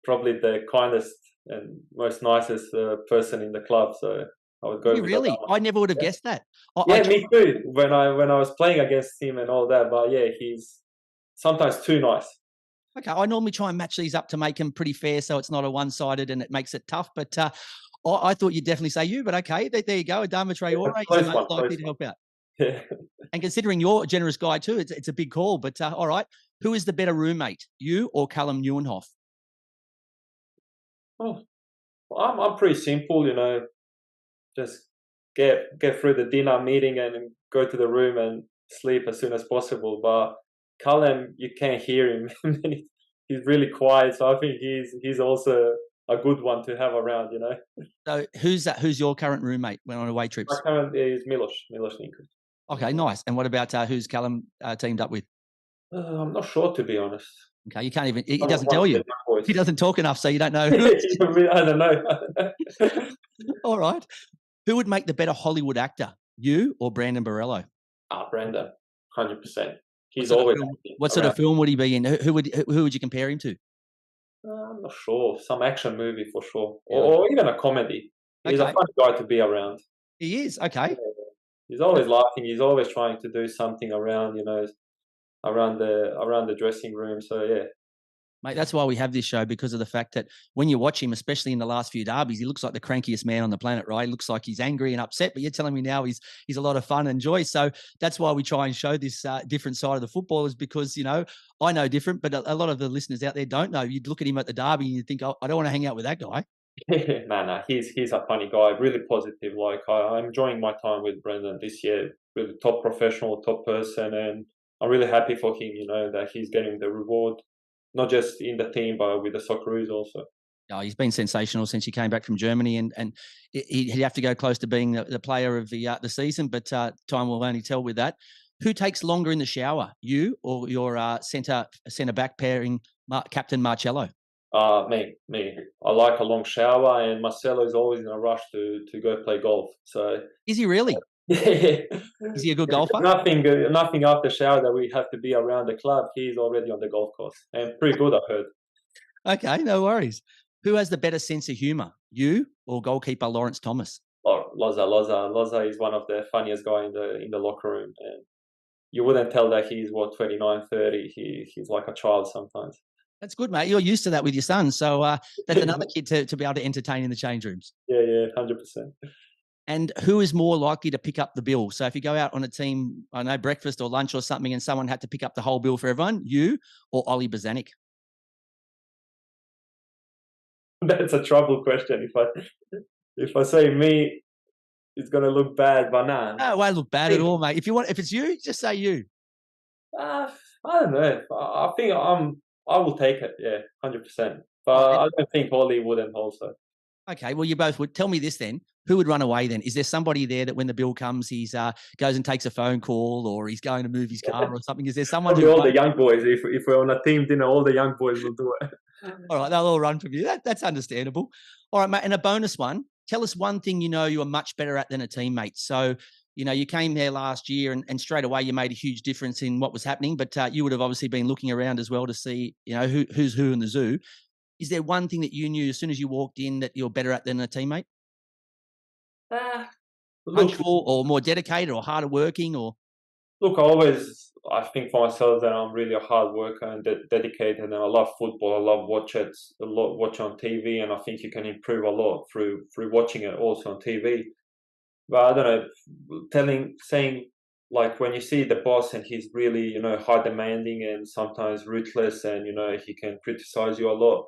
probably the kindest and most nicest person in the club. So I would go. Really? Adama. I never would have guessed that. Me too. When I was playing against him and all that, but he's sometimes too nice. Okay, I normally try and match these up to make them pretty fair, so it's not a one-sided and it makes it tough. But I thought you'd definitely say you. But okay, there you go. Adama Traore is most likely to help out. Yeah. And considering you're a generous guy too, it's a big call. But all right, who is the better roommate, you or Callum Nieuwenhof? Oh, I'm pretty simple, just get through the dinner meeting and go to the room and sleep as soon as possible. But Callum, you can't hear him. He's really quiet, so I think he's also a good one to have around, So who's your current roommate when on away trips? My current is Milos Ninko. Okay, nice. And what about who's Callum teamed up with? I'm not sure, to be honest. Okay, you can't even. He doesn't tell you. He doesn't talk enough, so you don't know. I don't know. All right. Who would make the better Hollywood actor, you or Brandon Borello? Brandon, 100%. He's always. What sort of film would he be in? Who would you compare him to? I'm not sure. Some action movie for sure, or even a comedy. He's a fun guy to be around. He is. Okay. He's always laughing. He's always trying to do something around, around the dressing room. So yeah. Mate, that's why we have this show, because of the fact that when you watch him, especially in the last few derbies, he looks like the crankiest man on the planet, right? He looks like he's angry and upset, but you're telling me now he's a lot of fun and joy. So that's why we try and show this different side of the football, is because, I know different, but a lot of the listeners out there don't know. You'd look at him at the derby and you'd think, oh, I don't want to hang out with that guy. No, he's a funny guy, really positive. I'm enjoying my time with Brendan this year, really top professional, top person, and I'm really happy for him, that he's getting the reward. Not just in the team, but with the Socceroos also. Oh, he's been sensational since he came back from Germany, and he'd have to go close to being the player of the season, but time will only tell with that. Who takes longer in the shower, you or your centre back pairing, Captain Mrcela? Me. I like a long shower, and Mrcela is always in a rush to go play golf. So is he really? Is he a good golfer? Nothing after shower that we have to be around the club. He's already on the golf course, and pretty good, I've heard. Okay, no worries. Who has the better sense of humour, you or goalkeeper Lawrence Thomas? Oh, Loza is one of the funniest guys in the locker room, and you wouldn't tell that he's 29, 30. He's like a child sometimes. That's good, mate. You're used to that with your son. So that's another kid to be able to entertain in the change rooms. Yeah, 100%. And who is more likely to pick up the bill? So if you go out on a team, I know, breakfast or lunch or something, and someone had to pick up the whole bill for everyone, you or Ollie Bozanic? That's a trouble question. If I say me, it's gonna look bad, but nah. No, it won't look bad at all, mate. If it's you, just say you. I don't know. I think I will take it. Yeah, 100%. But I don't think Ollie wouldn't also. Okay, well, you both would. Tell me this then. Who would run away then? Is there somebody there that when the bill comes, he's goes and takes a phone call, or he's going to move his car or something? Is there someone Probably all the young boys. If we're on a team dinner, all the young boys will do it. All right, they'll all run from you. That's understandable. All right, mate, and a bonus one. Tell us one thing you know you are much better at than a teammate. So, you know, you came there last year and straight away you made a huge difference in what was happening, but you would have obviously been looking around as well to see, you know, who's who in the zoo. Is there one thing that you knew as soon as you walked in that you're better at than a teammate? Punctual or more dedicated or harder working or? Look, I think for myself that I'm really a hard worker and dedicated, and I love football. I love watch on TV, and I think you can improve a lot through watching it also on TV. But I don't know, saying like when you see the boss and he's really, you know, high demanding and sometimes ruthless, and you know he can criticize you a lot.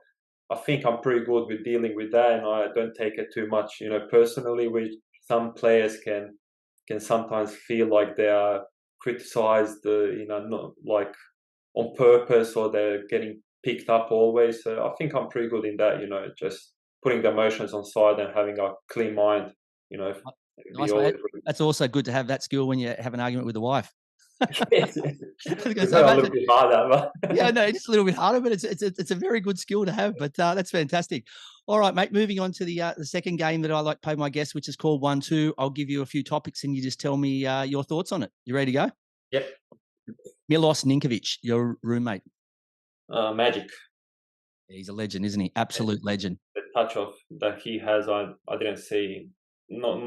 I think I'm pretty good with dealing with that, and I don't take it too much, you know, personally. Which some players can sometimes feel like they are criticized, you know, not like on purpose, or they're getting picked up always. So I think I'm pretty good in that, you know, just putting the emotions on side and having a clean mind, you know. Nice, mate. That's also good to have that skill when you have an argument with the wife. It's a little bit harder, but yeah, no, it's a little bit harder, but it's a very good skill to have. But that's fantastic. All right, mate. Moving on to the second game that I like to play my guests, which is called 1-2. I'll give you a few topics, and you just tell me your thoughts on it. You ready to go? Yep. Milos Ninkovic, your roommate. Magic. He's a legend, isn't he? Absolute legend. The touch of that he has, I didn't see, not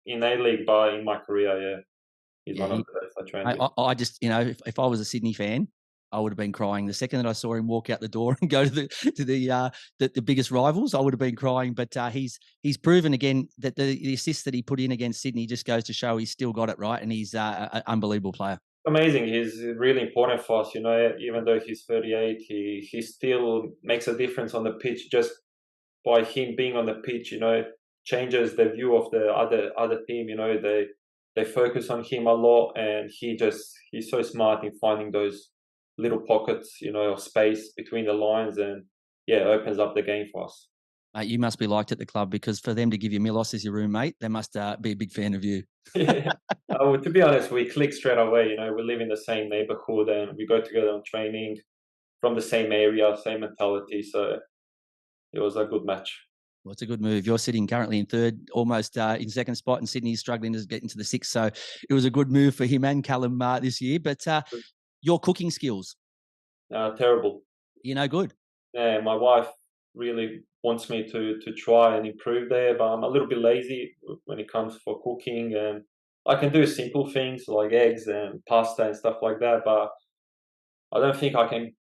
in A-League, but in my career, yeah. He's one of the best I trained with. I just, you know, if I was a Sydney fan, I would have been crying the second that I saw him walk out the door and go to the biggest rivals. I would have been crying, but he's proven again that the assist that he put in against Sydney just goes to show he's still got it right, and he's an unbelievable player. Amazing. He's really important for us, you know. Even though he's 38, he still makes a difference on the pitch. Just by him being on the pitch, you know, changes the view of the other team. You know, they focus on him a lot, and he's so smart in finding those little pockets, you know, of space between the lines, and yeah, opens up the game for us. Mate, you must be liked at the club, because for them to give you Milos as your roommate, they must be a big fan of you. Yeah. To be honest, we click straight away. You know, we live in the same neighborhood and we go together on training, from the same area, same mentality. So it was a good match. Well, it's a good move. You're sitting currently in third, almost in second spot, and Sydney's struggling to get into the sixth. So it was a good move for him and Callum this year. But your cooking skills? Terrible. You know, good. Yeah, my wife really wants me to try and improve there, but I'm a little bit lazy when it comes for cooking, and I can do simple things like eggs and pasta and stuff like that, but I don't think I can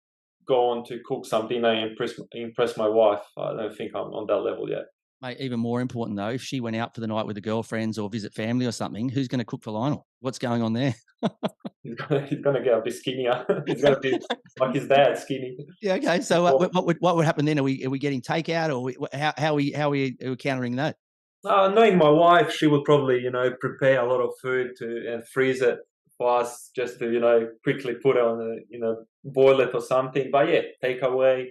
go on to cook some dinner and impress my wife. I don't think I'm on that level yet. Mate, even more important though, if she went out for the night with the girlfriends or visit family or something, who's going to cook for Lionel? What's going on there? He's going to get a bit skinnier. He's going to be like his dad, skinny. Yeah, okay. So what would happen then? Are we getting takeout, or how are we countering that? Knowing my wife, she would probably, you know, prepare a lot of food and freeze it for us, just to, you know, quickly put it on you know, boil it or something. But yeah, takeaway.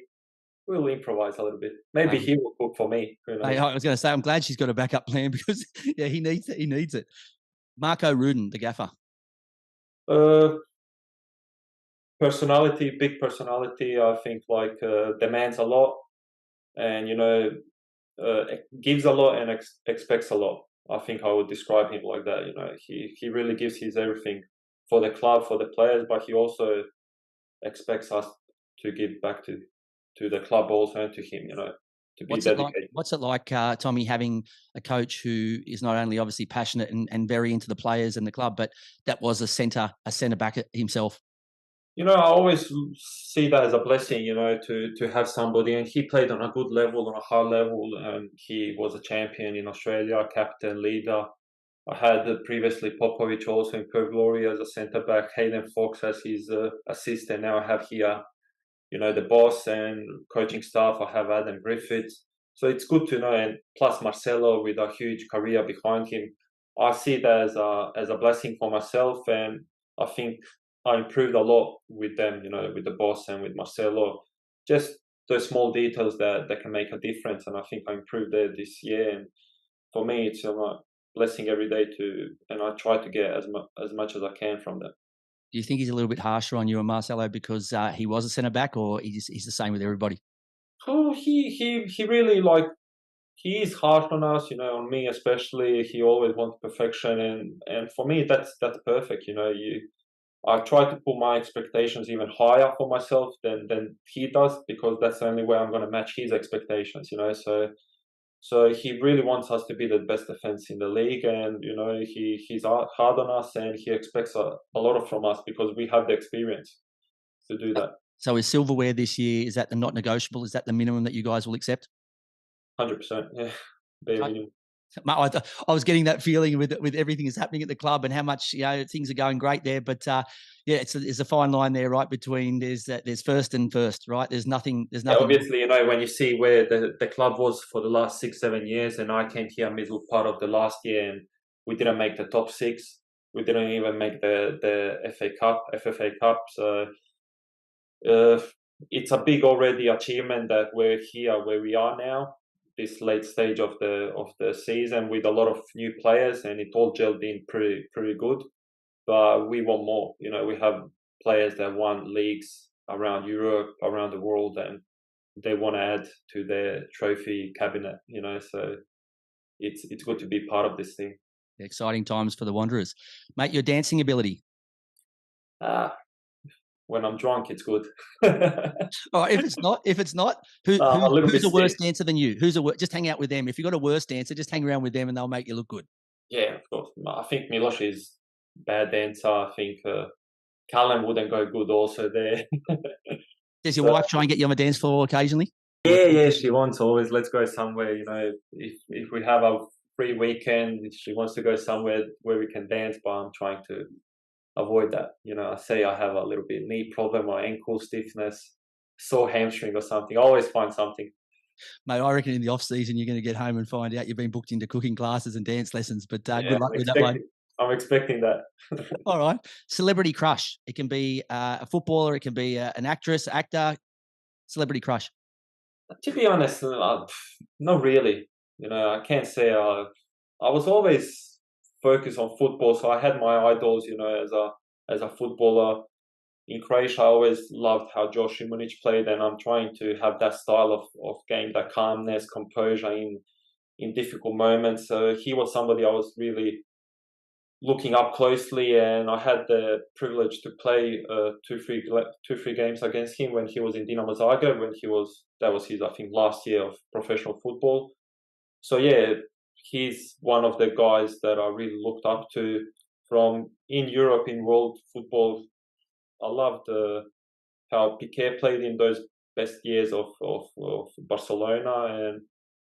We'll improvise a little bit. Maybe he will cook for me. Hey, I was going to say, I'm glad she's got a backup plan, because yeah, he needs it. He needs it. Marco Rudin, the gaffer. Personality, big personality. I think like demands a lot, and you know, gives a lot and expects a lot. I think I would describe him like that. You know, he really gives his everything for the club, for the players, but he also expects us to give back to the club also, and to him, you know, to be dedicated. What's it like, Tommy, having a coach who is not only obviously passionate and very into the players and the club, but that was a centre back himself? I always see that as a blessing, to have somebody. And he played on a good level, on a high level, and he was a champion in Australia, captain, leader. I had previously Popovic also in Perth Glory as a centre back, Hayden Fox as his assistant. Now I have here, the boss and coaching staff. I have Adam Griffiths. So it's good to know. And plus Mrcela with a huge career behind him. I see that as a blessing for myself, and I think I improved a lot with them, with the boss and with Marcelo. Just those small details that can make a difference, and I think I improved there this year. And for me, it's a blessing every day and I try to get as much as I can from them. Do you think he's a little bit harsher on you and Marcelo because he was a centre back, or he's the same with everybody? Oh, he really he is harsh on us, on me especially. He always wants perfection, and for me that's perfect. I try to put my expectations even higher for myself than he does, because that's the only way I'm going to match his expectations. So he really wants us to be the best defense in the league, and he's hard on us, and he expects a lot from us because we have the experience to do that. So is silverware this year, is that the not negotiable? Is that the minimum that you guys will accept? 100%, yeah, bare minimum. I was getting that feeling with everything that's happening at the club and how much things are going great there. But it's a fine line there, right? Between there's first and first, right? There's nothing. Yeah, obviously, when you see where the club was for the last 6-7 years, and I came here middle part of the last year, and we didn't make the top 6. We didn't even make the FFA Cup. So it's a big already achievement that we're here where we are now, this late stage of the season, with a lot of new players, and it all gelled in pretty good. But we want more. We have players that won leagues around Europe, around the world, and they want to add to their trophy cabinet. So it's good to be part of this thing. Exciting times for the Wanderers, mate. Your dancing ability? When I'm drunk, it's good. Oh, if it's not, who's a worse dancer than you? Just hang out with them. If you've got a worse dancer, just hang around with them and they'll make you look good. Yeah, of course. I think Miloš is bad dancer. I think Callum wouldn't go good also there. Does your wife try and get you on the dance floor occasionally? Yeah, she wants always, let's go somewhere, if we have a free weekend, she wants to go somewhere where we can dance, but I'm trying to avoid that. I say I have a little bit knee problem or ankle stiffness, sore hamstring or something. I always find something. Mate, I reckon in the off season you're going to get home and find out you've been booked into cooking classes and dance lessons. But good luck with that one. I'm expecting that. All right. Celebrity crush. It can be a footballer. It can be an actress, actor. Celebrity crush. To be honest, not really. I can't say. I was always focused on football, so I had my idols. As a footballer in Croatia, I always loved how Josh Šimunić played, and I'm trying to have that style of game, that calmness, composure in difficult moments. So he was somebody I was really looking up closely, and I had the privilege to play 2-3 games against him when he was in Dinamo Zagreb, that was his, I think, last year of professional football. So yeah, he's one of the guys that I really looked up to from in Europe, in world football. I loved how Piqué played in those best years of Barcelona, and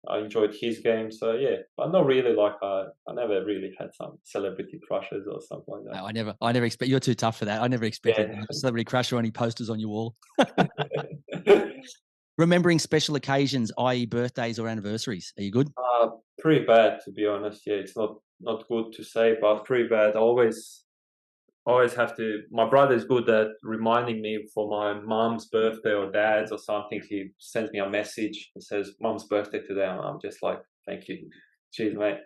I enjoyed his game. So yeah, but not really I never really had some celebrity crushes or something like that. No, I never expect. You're too tough for that. I never expected a celebrity crush or any posters on your wall. Remembering special occasions, i.e. birthdays or anniversaries. Are you good? Pretty bad, to be honest. Yeah, it's not good to say, but pretty bad. I always have to. My brother's good at reminding me for my mum's birthday or dad's or something. He sends me a message and says, "Mum's birthday today," and I'm just like, "Thank you, cheers, mate."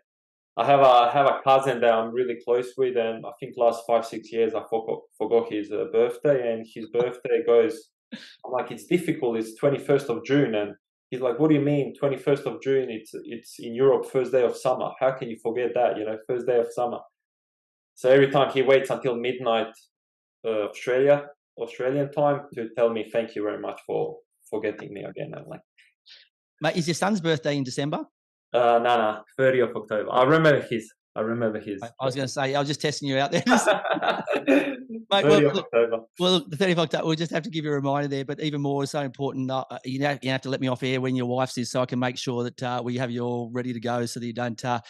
I have a cousin that I'm really close with, and I think last 5-6 years I forgot his birthday, and his birthday goes. I'm like, it's difficult. It's 21st of June, and he's like, "What do you mean 21st of June? It's in Europe, first day of summer. How can you forget that? First day of summer." So every time he waits until midnight Australian time to tell me thank you very much for forgetting me again. I'm like, mate, is your son's birthday in December? No, 30th of October. I remember his. I remember his. I was going to say, I was just testing you out there. 30th of October. Well, the 30th of October, we'll just have to give you a reminder there, but even more so important, you have to let me off air when your wife's is, so I can make sure that we have you all ready to go, so that you don't to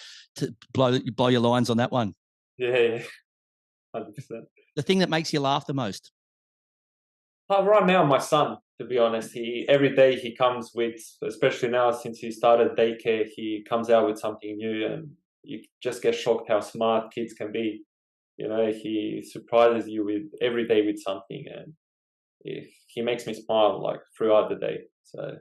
blow your lines on that one. Yeah, 100%. The thing that makes you laugh the most? Right now, my son, to be honest, every day he comes with, especially now since he started daycare, he comes out with something new, and you just get shocked how smart kids can be. You know, he surprises you with every day with something, and he makes me smile like throughout the day. So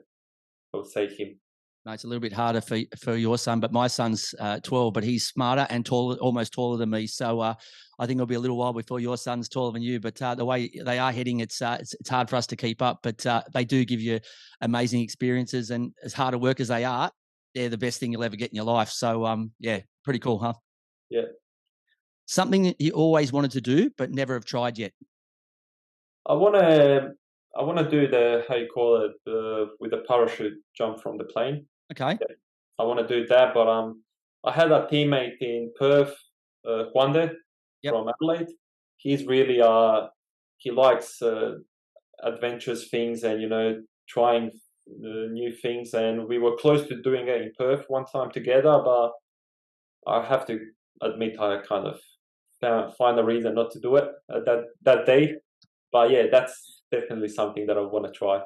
I'll say him. No, it's a little bit harder for your son, but my son's 12, but he's smarter and taller, almost taller than me. So I think it'll be a little while before your son's taller than you. But the way they are heading, it's hard for us to keep up. But they do give you amazing experiences, and as hard a work as they are, they're the best thing you'll ever get in your life. So yeah, pretty cool, huh? Yeah. Something that you always wanted to do but never have tried yet? I want to do the, how you call it, with the parachute jump from the plane. Okay. Yeah, I want to do that, but I had a teammate in Perth, Conte, from Adelaide. He's really he likes adventurous things and, you know, trying new things, and we were close to doing it in Perth one time together, but I have to admit I kind of find a reason not to do it that day. But yeah, that's definitely something that I want to try.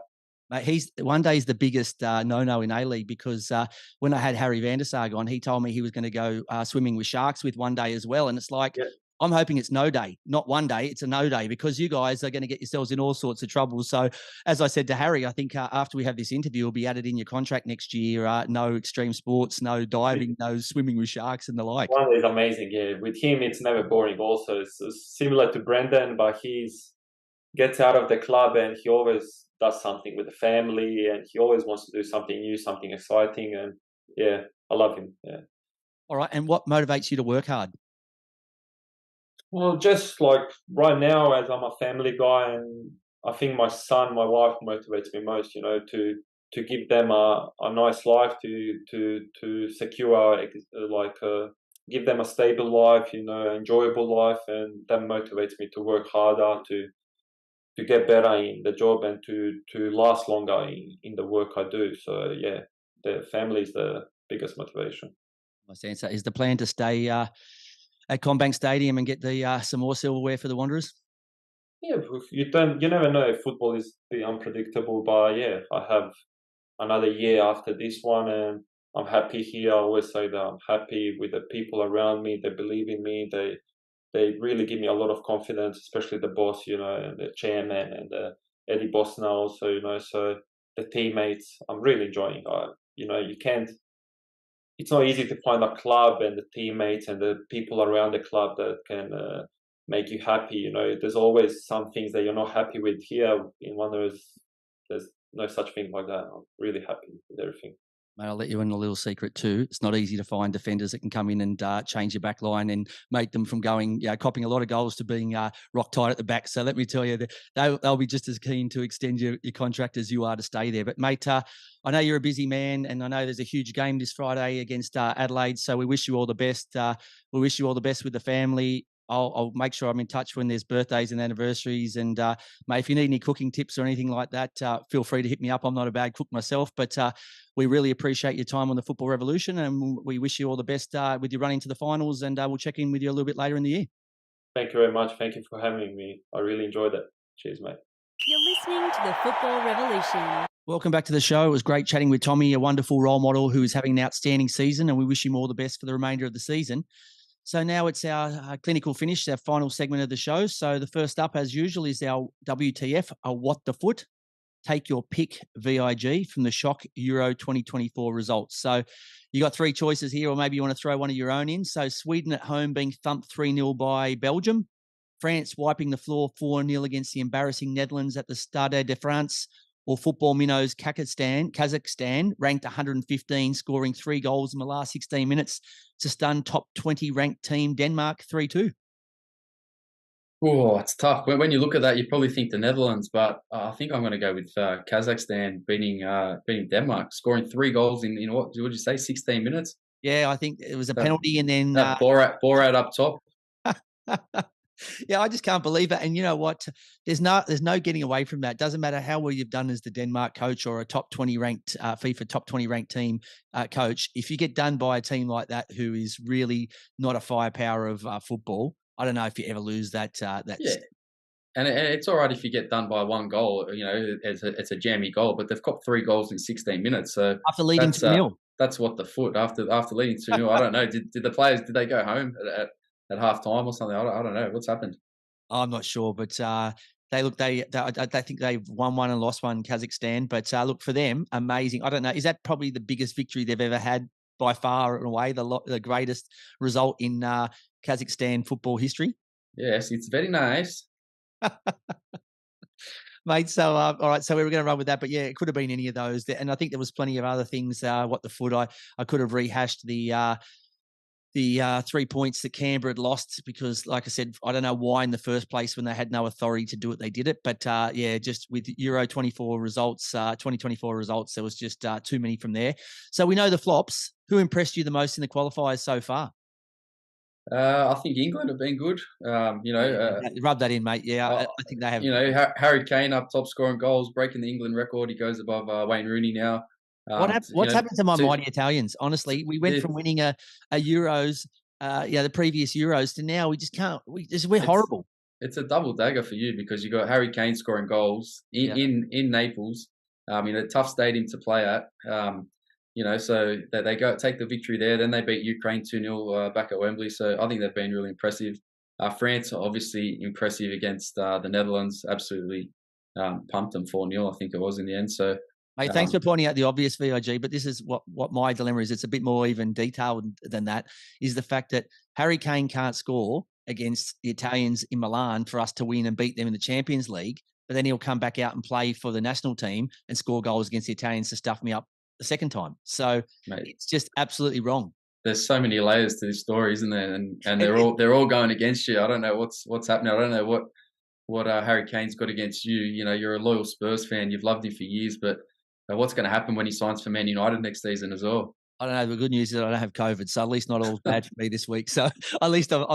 Mate, one day is the biggest no-no in A-League, because when I had Harry van der Sar on, he told me he was going to go swimming with sharks with one day as well. And it's like, I'm hoping it's no day, not one day. It's a no day, because you guys are going to get yourselves in all sorts of trouble. So as I said to Harry, I think after we have this interview, it'll be added in your contract next year. No extreme sports, no diving, no swimming with sharks and the like. One is amazing. Yeah, with him, it's never boring. Also, it's similar to Brendan, but gets out of the club and he always does something with the family, and he always wants to do something new, something exciting. And yeah, I love him. Yeah. All right. And what motivates you to work hard? Well, just like right now, as I'm a family guy, and I think my son, my wife motivates me most, you know, to give them a nice life, to secure, give them a stable life, you know, enjoyable life. And that motivates me to work harder, to get better in the job, and to last longer in the work I do. So yeah, the family is the biggest motivation. My sense is the plan to stay at Combank Stadium and get some more silverware for the Wanderers? Yeah, you never know. Football is unpredictable, but yeah, I have another year after this one, and I'm happy here. I always say that I'm happy with the people around me. They believe in me. They really give me a lot of confidence, especially the boss, you know, and the chairman, and Eddie Bosna also, you know. So the teammates, I'm really enjoying. You know, it's not easy to find a club and the teammates and the people around the club that can make you happy. You know, there's always some things that you're not happy with. Here in Wanderers, there's no such thing like that. I'm really happy with everything. Mate, I'll let you in a little secret too. It's not easy to find defenders that can come in and change your back line and make them from copying a lot of goals to being rock tight at the back. So let me tell you, they'll be just as keen to extend your contract as you are to stay there. But mate, I know you're a busy man, and I know there's a huge game this Friday against Adelaide. So we wish you all the best. We wish you all the best with the family. I'll make sure I'm in touch when there's birthdays and anniversaries. And mate, if you need any cooking tips or anything like that, feel free to hit me up. I'm not a bad cook myself, but we really appreciate your time on the Football Revolution, and we wish you all the best with your run into the finals. And we'll check in with you a little bit later in the year. Thank you very much. Thank you for having me. I really enjoyed it. Cheers, mate. You're listening to the Football Revolution. Welcome back to the show. It was great chatting with Tomi, a wonderful role model who is having an outstanding season, and we wish him all the best for the remainder of the season. So now it's our clinical finish, our final segment of the show. So the first up, as usual, is our WTF, a What the Foot. Take your pick, VIG, from the shock Euro 2024 results. So you got three choices here, or maybe you want to throw one of your own in. So Sweden at home being thumped 3-0 by Belgium. France wiping the floor 4-0 against the embarrassing Netherlands at the Stade de France. Or Football Minnows Kazakhstan, ranked 115, scoring 3 goals in the last 16 minutes to stun top 20 ranked team Denmark 3-2. Oh, it's tough. When you look at that, you probably think the Netherlands, but I think I'm going to go with Kazakhstan beating Denmark, scoring 3 goals in what would you say, 16 minutes? Yeah, I think it was a That, penalty, and then that Borat up top. yeah, I just can't believe it. And you know what? There's no getting away from that. Doesn't matter how well you've done as the Denmark coach or a top 20 ranked FIFA top 20 ranked team coach. If you get done by a team like that, who is really not a firepower of football, I don't know if you ever lose that. Yeah. And it's all right if you get done by one goal. You know, it's a jammy goal, but they've got 3 goals in 16 minutes. So after leading 2-0. That's what the foot after leading 2-0. I don't know. Did the players, did they go home at half time or something? I don't know what's happened. I'm not sure, but they think they've won one and lost one, Kazakhstan. But look, for them, amazing. I don't know. Is that probably the biggest victory they've ever had by far and away? The greatest result in Kazakhstan football history? Yes, it's very nice. Mate, so all right, so we were going to run with that, but yeah, it could have been any of those, and I think there was plenty of other things. What the foot, I could have rehashed the 3 points that Canberra had lost because, like I said, I don't know why in the first place when they had no authority to do it, they did it. But yeah, just with Euro 24 results, 2024 results, there was just too many from there. So we know the flops. Who impressed you the most in the qualifiers so far? I think England have been good. You know, rub that in, mate. Yeah, I think they have. You know, Harry Kane up top scoring goals, breaking the England record. He goes above Wayne Rooney now. What's happened to my mighty Italians? Honestly, we went from winning a Euros, the previous Euros, to now we just can't. We're horrible. It's a double dagger for you because you got Harry Kane scoring goals in Naples, in a tough stadium to play at. You know, so that they take the victory there. Then they beat Ukraine 2-0 back at Wembley. So I think they've been really impressive. France are obviously impressive against the Netherlands. Absolutely pumped them 4-0, I think it was in the end. So, mate, thanks for pointing out the obvious, VIG. But this is what my dilemma is. It's a bit more even detailed than that. Is the fact that Harry Kane can't score against the Italians in Milan for us to win and beat them in the Champions League. But then he'll come back out and play for the national team and score goals against the Italians to stuff me up the second time. So mate, it's just absolutely wrong. There's so many layers to this story, isn't there? And they're all going against you. I don't know what's happening. I don't know what Harry Kane's got against you. You know, you're a loyal Spurs fan. You've loved him for years, but what's going to happen when he signs for Man United next season as well? I don't know. The good news is I don't have COVID, so at least not all bad for me this week. So at least I've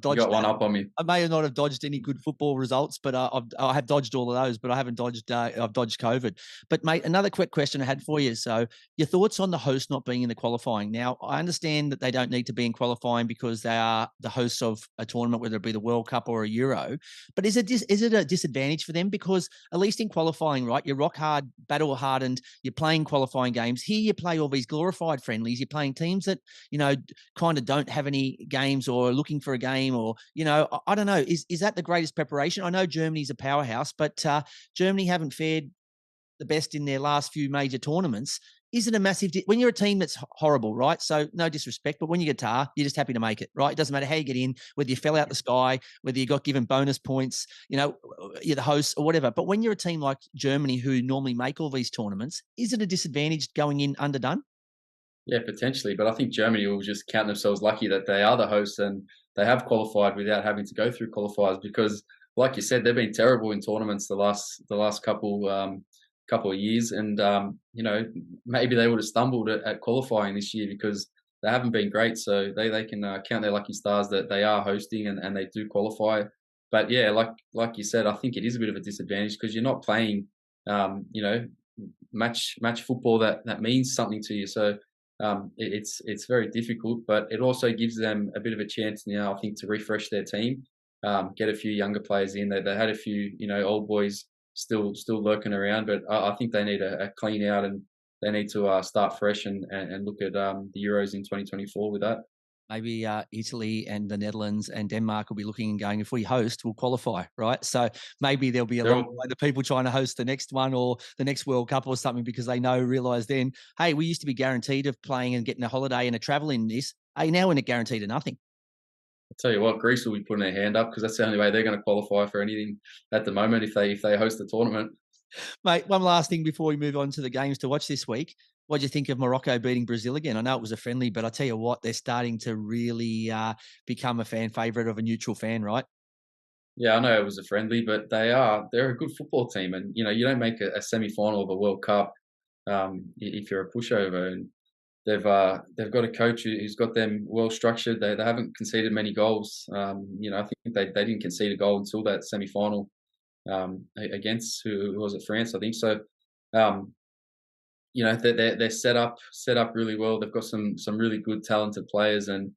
dodged. You got one up on me. I may not have dodged any good football results, but I have dodged all of those. But I haven't dodged. I've dodged COVID. But mate, another quick question I had for you. So your thoughts on the host not being in the qualifying? Now I understand that they don't need to be in qualifying because they are the hosts of a tournament, whether it be the World Cup or a Euro. But is it a disadvantage for them because at least in qualifying, right? You're rock hard, battle hardened. You're playing qualifying games. Here you play all these glorified friendlies. You're playing teams that, you know, kind of don't have any games or are looking for a game or, you know, I don't know. Is that the greatest preparation? I know Germany's a powerhouse, but Germany haven't fared the best in their last few major tournaments. Is it a massive when you're a team that's horrible, right? So no disrespect, but when you get tar, you're just happy to make it, right? It doesn't matter how you get in, whether you fell out the sky, whether you got given bonus points, you know, you're the host or whatever. But when you're a team like Germany who normally make all these tournaments, is it a disadvantage going in underdone? Yeah, potentially. But I think Germany will just count themselves lucky that they are the hosts and they have qualified without having to go through qualifiers because, like you said, they've been terrible in tournaments the last couple of years. And, you know, maybe they would have stumbled at qualifying this year because they haven't been great. So they can count their lucky stars that they are hosting and they do qualify. But, yeah, like you said, I think it is a bit of a disadvantage because you're not playing, you know, match football that means something to you. So, it's very difficult, but it also gives them a bit of a chance now, I think, to refresh their team, get a few younger players in. They had a few, you know, old boys still lurking around, but I think they need a clean out and they need to start fresh and look at the Euros in 2024 with that. Maybe Italy and the Netherlands and Denmark will be looking and going, if we host, we'll qualify, right? So maybe there'll be a lot of the people trying to host the next one or the next World Cup or something because they realise then, hey, we used to be guaranteed of playing and getting a holiday and a travel in this. Hey, now we're not guaranteed of nothing. I'll tell you what, Greece will be putting their hand up because that's the only way they're going to qualify for anything at the moment if they host the tournament. Mate, one last thing before we move on to the games to watch this week. What do you think of Morocco beating Brazil again? I know it was a friendly, but I tell you what, they're starting to really become a fan favourite of a neutral fan, right? Yeah, I know it was a friendly, but they're a good football team, and you know you don't make a semi-final of a World Cup if you're a pushover. And they've got a coach who's got them well structured. They haven't conceded many goals. I think they didn't concede a goal until that semi-final against who was it, France, I think. So they're set up really well. They've got some really good talented players, and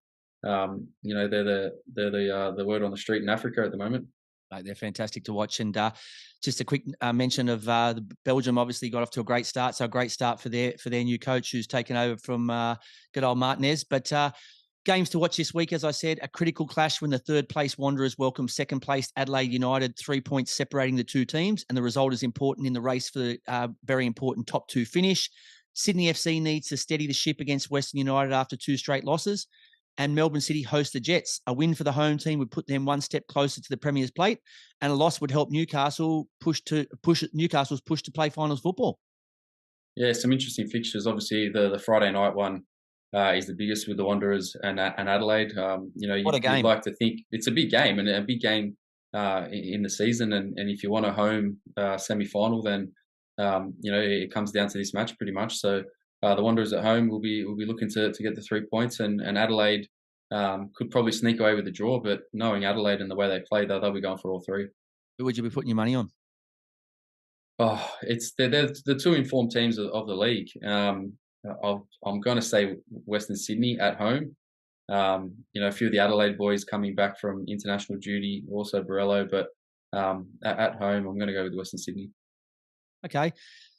they're the word on the street in Africa at the moment. They're fantastic to watch. And just a quick mention of Belgium obviously got off to a great start. So a great start for their new coach who's taken over from good old Martinez. But games to watch this week, as I said, a critical clash when the third place Wanderers welcome second place Adelaide United, 3 points separating the two teams. And the result is important in the race for the very important top two finish. Sydney FC needs to steady the ship against Western United after 2 straight losses. And Melbourne City host the Jets. A win for the home team would put them one step closer to the Premier's plate, and a loss would help Newcastle's push to play finals football. Yeah, some interesting fixtures. Obviously, the Friday night one is the biggest with the Wanderers and Adelaide. What a game! You'd like to think it's a big game, and a big game in the season. And if you want a home semi-final, then it comes down to this match pretty much. So. The Wanderers at home will be looking to get the 3 points, and Adelaide could probably sneak away with the draw. But knowing Adelaide and the way they play, they'll be going for all 3. Who would you be putting your money on? Oh, they're the 2 informed teams of the league. I'm going to say Western Sydney at home. A few of the Adelaide boys coming back from international duty, also Barello, but at home, I'm going to go with Western Sydney. Okay.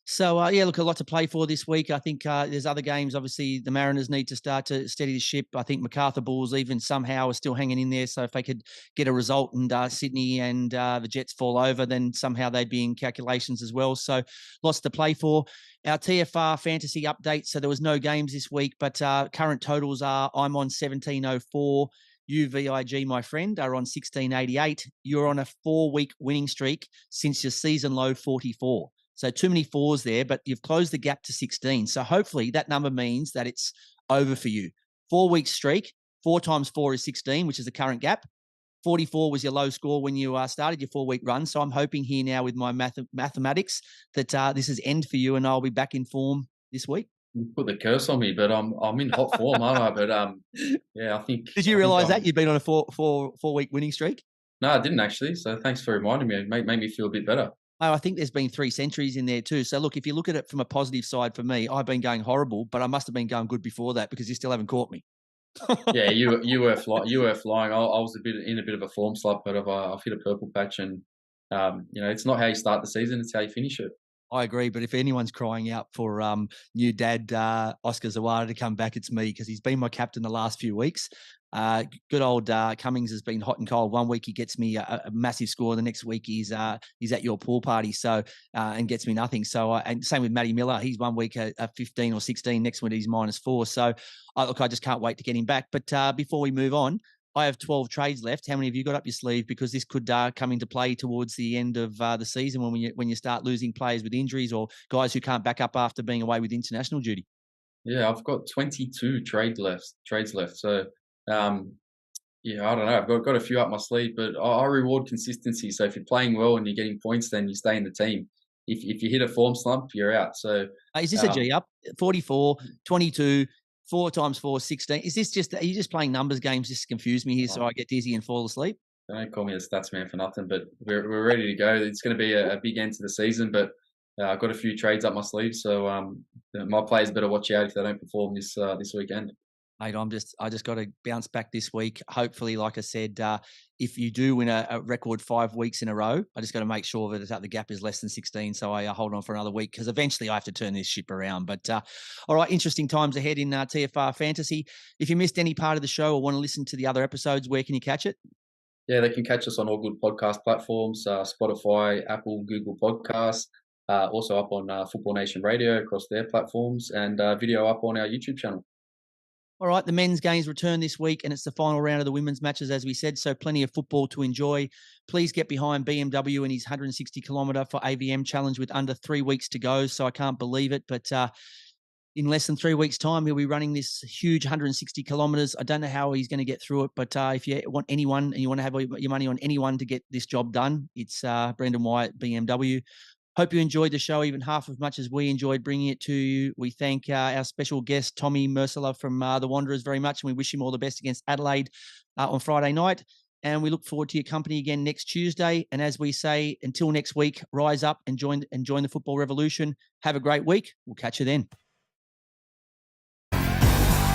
So, look, a lot to play for this week. I think there's other games. Obviously, the Mariners need to start to steady the ship. I think MacArthur Bulls even somehow are still hanging in there. So if they could get a result and Sydney and the Jets fall over, then somehow they'd be in calculations as well. So lots to play for. Our TFR fantasy update. So there was no games this week, but current totals are I'm on 1704. You, VIG, my friend, are on 1688. You're on a 4-week winning streak since your season low 44. So too many 4s there, but you've closed the gap to 16. So hopefully that number means that it's over for you. 4-week streak, 4 times 4 is 16, which is the current gap. 44 was your low score when you started your 4-week run. So I'm hoping here now with my mathematics that this is end for you and I'll be back in form this week. You put the curse on me, but I'm in hot form, aren't I? But I think. Did you realise that you've been on a 4-week winning streak? No, I didn't actually. So thanks for reminding me. It made me feel a bit better. Oh, I think there's been 3 centuries in there too. So look, if you look at it from a positive side for me, I've been going horrible, but I must have been going good before that because you still haven't caught me. Yeah, you were flying. I was in a bit of a form slump, but I've hit a purple patch, and it's not how you start the season; it's how you finish it. I agree, but if anyone's crying out for new dad Oscar Zawada to come back, it's me because he's been my captain the last few weeks. Good old Cummings has been hot and cold. One week he gets me a massive score, the next week he's at your pool party, so and gets me nothing. So and same with Matty Miller, he's one week a 15 or 16, next week he's -4. So I just can't wait to get him back. But before we move on, I have 12 trades left. How many have you got up your sleeve? Because this could come into play towards the end of the season when you start losing players with injuries or guys who can't back up after being away with international duty. Yeah, I've got 22 trades left. So, I don't know. I've got a few up my sleeve, but I reward consistency. So if you're playing well and you're getting points, then you stay in the team. If you hit a form slump, you're out. So is this a G up? 44, 22. 4 times 4, 16. Is this are you just playing numbers games just to confuse me here so I get dizzy and fall asleep? Don't call me a stats man for nothing, but we're ready to go. It's going to be a big end to the season, but I've got a few trades up my sleeve, so my players better watch out if they don't perform this weekend. Mate, I just got to bounce back this week. Hopefully, like I said, if you do win a record 5 weeks in a row, I just got to make sure that the gap is less than 16. So I hold on for another week because eventually I have to turn this ship around. But all right, interesting times ahead in TFR Fantasy. If you missed any part of the show or want to listen to the other episodes, where can you catch it? Yeah, they can catch us on all good podcast platforms, Spotify, Apple, Google Podcasts, also up on Football Nation Radio across their platforms, and video up on our YouTube channel. All right, the men's games return this week, and it's the final round of the women's matches, as we said, so plenty of football to enjoy. Please get behind BMW in his 160-kilometre for AVM challenge with under 3 weeks to go, so I can't believe it, but in less than 3 weeks' time, he'll be running this huge 160 kilometres. I don't know how he's going to get through it, but if you want anyone and you want to have your money on anyone to get this job done, it's Brendan Wyatt, BMW. Hope you enjoyed the show even half as much as we enjoyed bringing it to you. We thank our special guest, Tomi Mrcela from the Wanderers very much, and we wish him all the best against Adelaide on Friday night. And we look forward to your company again next Tuesday. And as we say, until next week, rise up and join the football revolution. Have a great week. We'll catch you then.